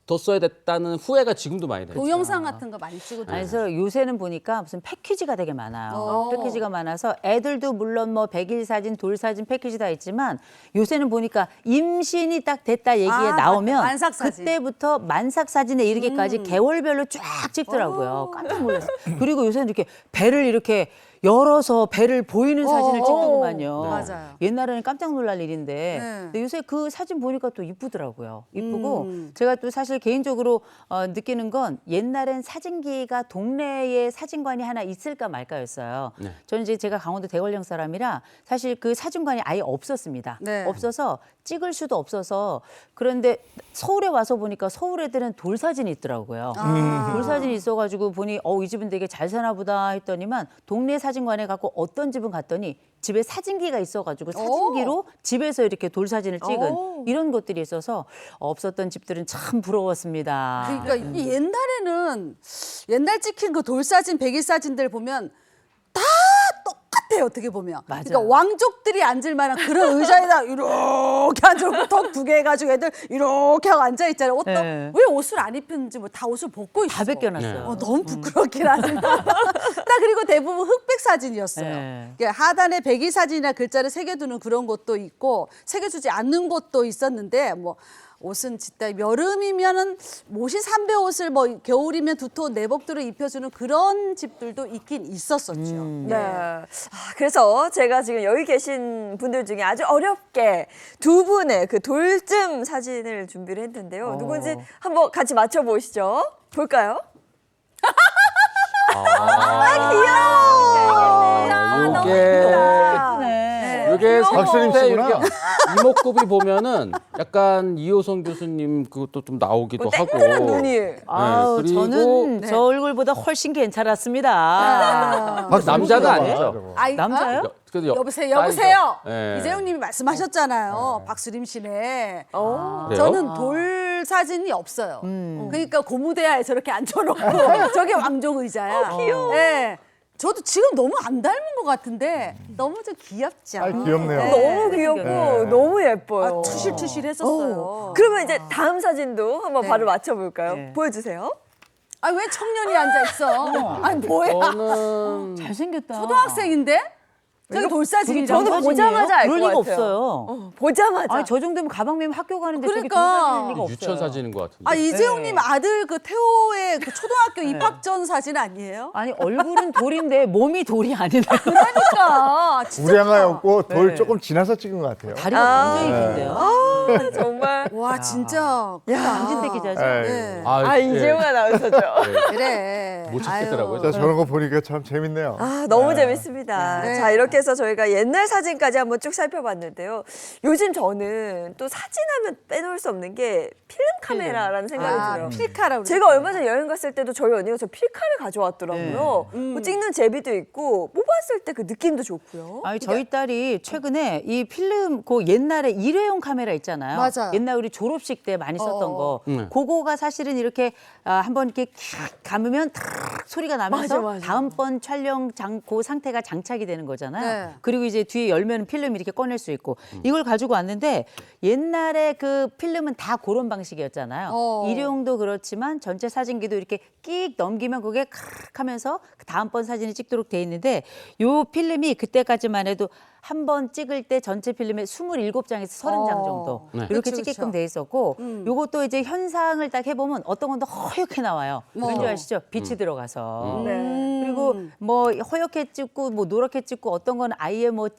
뒀어야 됐다는 후회가 지금도 많이 되죠. 동영상 같은 거 많이 찍어도 아니, 그래서 요새는 보니까 무슨 패키지가 되게 많아요. 패키지가 많아서 애들도 물론 뭐 100일 사진, 돌 사진 패키지 다 있지만 요새는 보니까 임신이 딱 됐다 얘기에 나오면 만삭 사진. 그때부터 만삭 사진에 이르기까지 개월별로 쫙 찍더라고요. 깜짝 놀랐어요. 그리고 요새는 이렇게 배를 이렇게 열어서 배를 보이는 사진을 찍더구만요. 맞아요. 옛날에는 깜짝 놀랄 일인데 네. 근데 요새 그 사진 보니까 또 이쁘더라고요. 이쁘고 제가 또 사실 개인적으로 느끼는 건 옛날엔 사진기가 동네에 사진관이 하나 있을까 말까였어요. 네. 저는 이제 제가 강원도 대관령 사람이라 사실 그 사진관이 아예 없었습니다. 네. 없어서 찍을 수도 없어서 그런데 서울에 와서 보니까 서울 애들은 돌 사진이 있더라고요. 돌 사진이 있어가지고 보니 이 집은 되게 잘 사나 보다 했더니만 동네 사진관에 가고 어떤 집은 갔더니 집에 사진기가 있어가지고 사진기로 집에서 이렇게 돌 사진을 찍은 이런 것들이 있어서 없었던 집들은 참 부러웠습니다. 그러니까 이 옛날에는 옛날 찍힌 그 돌사진, 백일 사진들 보면 다 똑같아요. 어떻게 보면. 맞아요. 그러니까 왕족들이 앉을 만한 그런 의자에다 이렇게 앉아놓고 턱 두 개 해가지고 애들 이렇게 하고 앉아 있잖아요. 네. 왜 옷을 안 입혔는지 뭐 다 옷을 벗고 있어. 다 벗겨놨어요. 너무 부끄럽긴 하지만 딱 그리고 대부분 흑백 사진이었어요. 네. 그러니까 하단에 백일 사진이나 글자를 새겨두는 그런 것도 있고 새겨주지 않는 것도 있었는데 뭐 옷은 진짜 여름이면은 모시 삼배 옷을 뭐 겨울이면 두터운 내복들을 입혀주는 그런 집들도 있긴 있었었죠. 네. 그래서 제가 지금 여기 계신 분들 중에 아주 어렵게 두 분의 그 돌쯤 사진을 준비를 했는데요. 누군지 한번 같이 맞춰보시죠. 볼까요? 이게 박수림 씨구나. 이목구비 보면은 약간 이호성 교수님 그것도 좀 나오기도 하고. 땡그란 눈이. 아우, 그리고 저는 저 얼굴보다 훨씬 괜찮았습니다. 남자가 아니죠. 남자요? 그래도 여보세요. 네. 이재용님이 말씀하셨잖아요. 박수림 씨네. 그래요? 저는 돌 사진이 없어요. 그러니까 고무대야에 저렇게 앉혀놓고 저게 왕족 의자야. 귀여워. 네. 저도 지금 너무 안 닮은 것 같은데 너무 좀 귀엽죠. 귀엽네요. 너무 귀엽고 네. 너무 예뻐요. 투실투실했었어요. 그러면 이제 다음 사진도 한번 바로 맞춰볼까요? 네. 보여주세요. 아, 왜 청년이 앉아 있어? 아니 뭐야? 저는 잘생겼다. 초등학생인데? 저기 돌사진이죠. 저는 사진이에요? 보자마자 알 그럴 것 리가 같아요. 없어요. 보자마자. 아니 저 정도면 가방 메면 학교 가는데 저기 그러니까. 돌사진일 리가 없어요. 유치원 사진인 것 같은데. 아 이재용님 아들 그 태호의 그 초등학교 입학 전 사진 아니에요? 아니 얼굴은 돌인데 몸이 돌이 아니네. 그러니까 진짜. 우량하였고 돌 네. 조금 지나서 찍은 것 같아요. 다리가 굉장히 긴데요. 정말. 와 진짜. 김진태 기자죠. 네. 아, 이재용 아나운서죠. 그래. 못 찾겠더라고요. 자, 저런 거 보니까 참 재밌네요. 아, 너무 재밌습니다. 네. 자, 이렇게 해서 저희가 옛날 사진까지 한번 쭉 살펴봤는데요. 요즘 저는 또 사진하면 빼놓을 수 없는 게 필름 카메라라는 생각이 들어요. 필카라고. 제가 얼마 전에 여행 갔을 때도 저희 언니가 저 필카를 가져왔더라고요. 뭐 찍는 재미도 있고 뽑았을 때 그 느낌도 좋고요. 아니 저희 딸이 최근에 이 필름 그 옛날에 일회용 카메라 있잖아요. 맞아요. 옛날 우리 졸업식 때 많이 썼던 거. 그거가 사실은 이렇게 한번 이렇게 캬 감으면 탁 소리가 나면서 맞아. 다음번 촬영 그 상태가 장착이 되는 거잖아요. 네. 그리고 이제 뒤에 열면 필름 이렇게 꺼낼 수 있고 이걸 가지고 왔는데 옛날에 그 필름은 다 그런 방식이었잖아요. 일회용도 그렇지만 전체 사진기도 이렇게 끽 넘기면 그게 칵 하면서 다음번 사진을 찍도록 돼 있는데 요 필름이 그때까지만 해도 한 번 찍을 때 전체 필름에 27장에서 30장 정도 네. 이렇게 그쵸, 찍게끔 그쵸. 돼 있었고 요것도 이제 현상을 딱 해보면 어떤 건 더 허옇게 나와요. 왠지 아시죠? 빛이 들어가서. 그리고 뭐 허옇게 찍고 뭐 노랗게 찍고 어떤 건 아예 뭐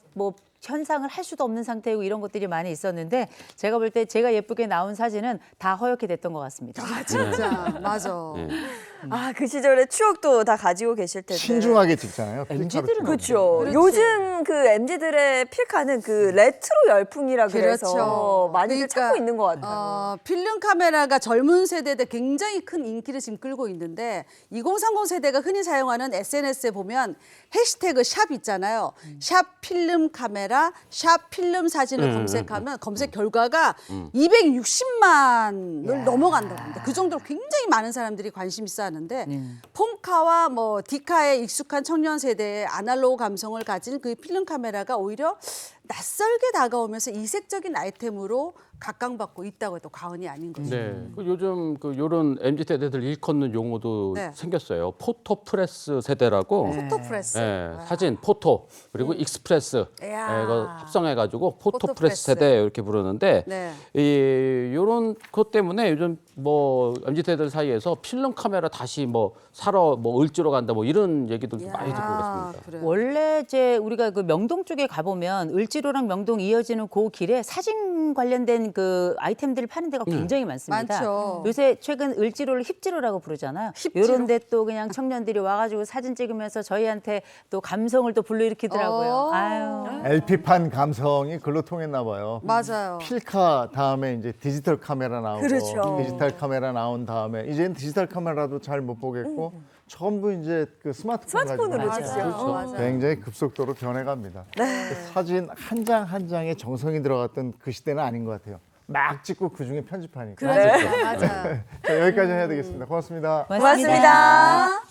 현상을 할 수도 없는 상태이고 이런 것들이 많이 있었는데 제가 볼 때 제가 예쁘게 나온 사진은 다 허옇게 됐던 것 같습니다. 아 진짜 맞아. 아, 그 시절의 추억도 다 가지고 계실 텐데. 신중하게 찍잖아요. MZ들은 그렇죠. 그렇지. 요즘 그 MZ들의 필카는 그 레트로 열풍이라 그래서 그렇죠. 많이들 찾고 있는 것 같아요. 필름 카메라가 젊은 세대에 굉장히 큰 인기를 지금 끌고 있는데 2030 세대가 흔히 사용하는 SNS에 보면 해시태그 샵 있잖아요. 샵 필름 카메라, 샵 필름 사진을 검색하면 검색 결과가 260만을 넘어간다고 합니다. 그 정도로 굉장히 많은 사람들이 관심 있어 하는데 폼카와 뭐 디카에 익숙한 청년 세대의 아날로그 감성을 가진 그 필름 카메라가 오히려 낯설게 다가오면서 이색적인 아이템으로 각광받고 있다고 해도 과언이 아닌 거죠. 네. 그 요즘 그 요런 MZ 세대들 일컫는 용어도 네. 생겼어요. 포토프레스 세대라고. 포토프레스. 네, 사진, 포토, 그리고 익스프레스 이야. 이거 합성해가지고 포토프레스. 포토프레스 세대 이렇게 부르는데 네. 요런 것 때문에 요즘 뭐 MZ 세대들 사이에서 필름 카메라 다시 뭐 사러 뭐 을지로 간다 뭐 이런 얘기도 좀 많이 듣고 그렇습니다. 그래요. 원래 이제 우리가 그 명동 쪽에 가보면 을지로랑 명동 이어지는 그 길에 사진 관련된 그 아이템들을 파는 데가 굉장히 많습니다. 많죠. 요새 최근 을지로를 힙지로라고 부르잖아요. 힙지로. 이런 데 또 그냥 청년들이 와가지고 사진 찍으면서 저희한테 또 감성을 또 불러일으키더라고요. 아유. LP판 감성이 글로 통했나 봐요. 맞아요. 필카 다음에 이제 디지털 카메라 나오고 그렇죠. 디지털 카메라 나온 다음에 이제는 디지털 카메라도 잘 못 보겠고 전부 이제 그 스마트폰으로 가지고 찍죠. 그렇죠. 맞아요. 굉장히 급속도로 변해갑니다. 그 사진 한 장 한 장에 정성이 들어갔던 그 시대는 아닌 것 같아요. 막 찍고 그 중에 편집하니까. 그러니까 맞아요. 자, 여기까지 해야 되겠습니다. 고맙습니다. 고맙습니다.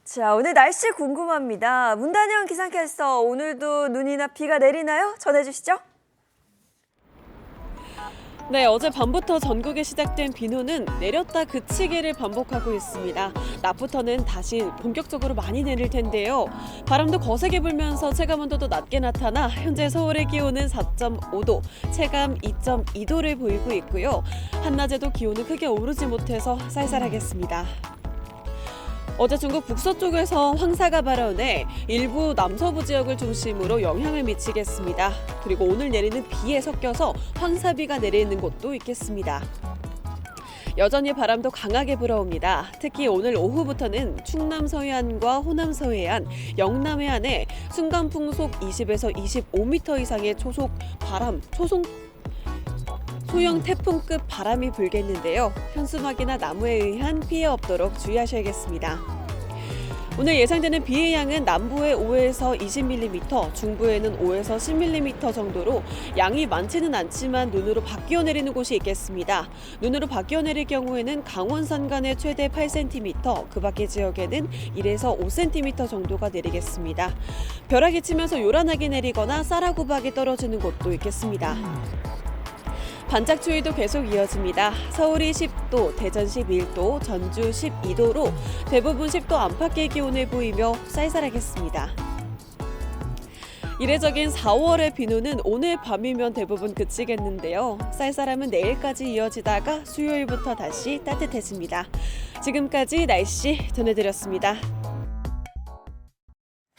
자, 오늘 날씨 궁금합니다. 문단영 기상캐스터, 오늘도 눈이나 비가 내리나요? 전해주시죠. 네, 어제 밤부터 전국에 시작된 비누는 내렸다 그치기를 반복하고 있습니다. 낮부터는 다시 본격적으로 많이 내릴 텐데요. 바람도 거세게 불면서 체감온도도 낮게 나타나 현재 서울의 기온은 4.5도, 체감 2.2도를 보이고 있고요. 한낮에도 기온은 크게 오르지 못해서 쌀쌀하겠습니다. 어제 중국 북서쪽에서 황사가 발현해 일부 남서부 지역을 중심으로 영향을 미치겠습니다. 그리고 오늘 내리는 비에 섞여서 황사비가 내리는 곳도 있겠습니다. 여전히 바람도 강하게 불어옵니다. 특히 오늘 오후부터는 충남 서해안과 호남 서해안, 영남 해안에 순간 풍속 20에서 25m 이상의 소형 태풍급 바람이 불겠는데요. 현수막이나 나무에 의한 피해 없도록 주의하셔야겠습니다. 오늘 예상되는 비의 양은 남부에 5에서 20mm, 중부에는 5에서 10mm 정도로 양이 많지는 않지만 눈으로 바뀌어 내리는 곳이 있겠습니다. 눈으로 바뀌어 내릴 경우에는 강원 산간에 최대 8cm, 그 밖의 지역에는 1에서 5cm 정도가 내리겠습니다. 벼락이 치면서 요란하게 내리거나 쌀아구박이 떨어지는 곳도 있겠습니다. 반짝 추위도 계속 이어집니다. 서울이 10도, 대전 11도, 전주 12도로 대부분 10도 안팎의 기온을 보이며 쌀쌀하겠습니다. 이례적인 4월의 비누는 오늘 밤이면 대부분 그치겠는데요. 쌀쌀함은 내일까지 이어지다가 수요일부터 다시 따뜻해집니다. 지금까지 날씨 전해드렸습니다.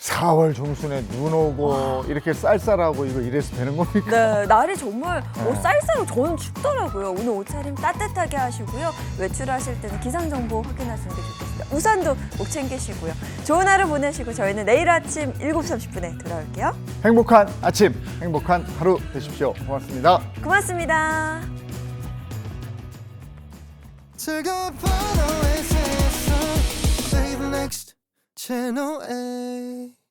4월 중순에 눈 오고 이렇게 쌀쌀하고 이거 이래서 되는 겁니까? 네, 날이 정말 쌀쌀하고 저는 춥더라고요. 오늘 옷차림 따뜻하게 하시고요. 외출하실 때는 기상정보 확인하시는 게 좋겠습니다. 우산도 꼭 챙기시고요. 좋은 하루 보내시고 저희는 내일 아침 7시 30분에 돌아올게요. 행복한 아침, 행복한 하루 되십시오. 고맙습니다. 고맙습니다. 즐거운 밤 오아시스 Save next Channel A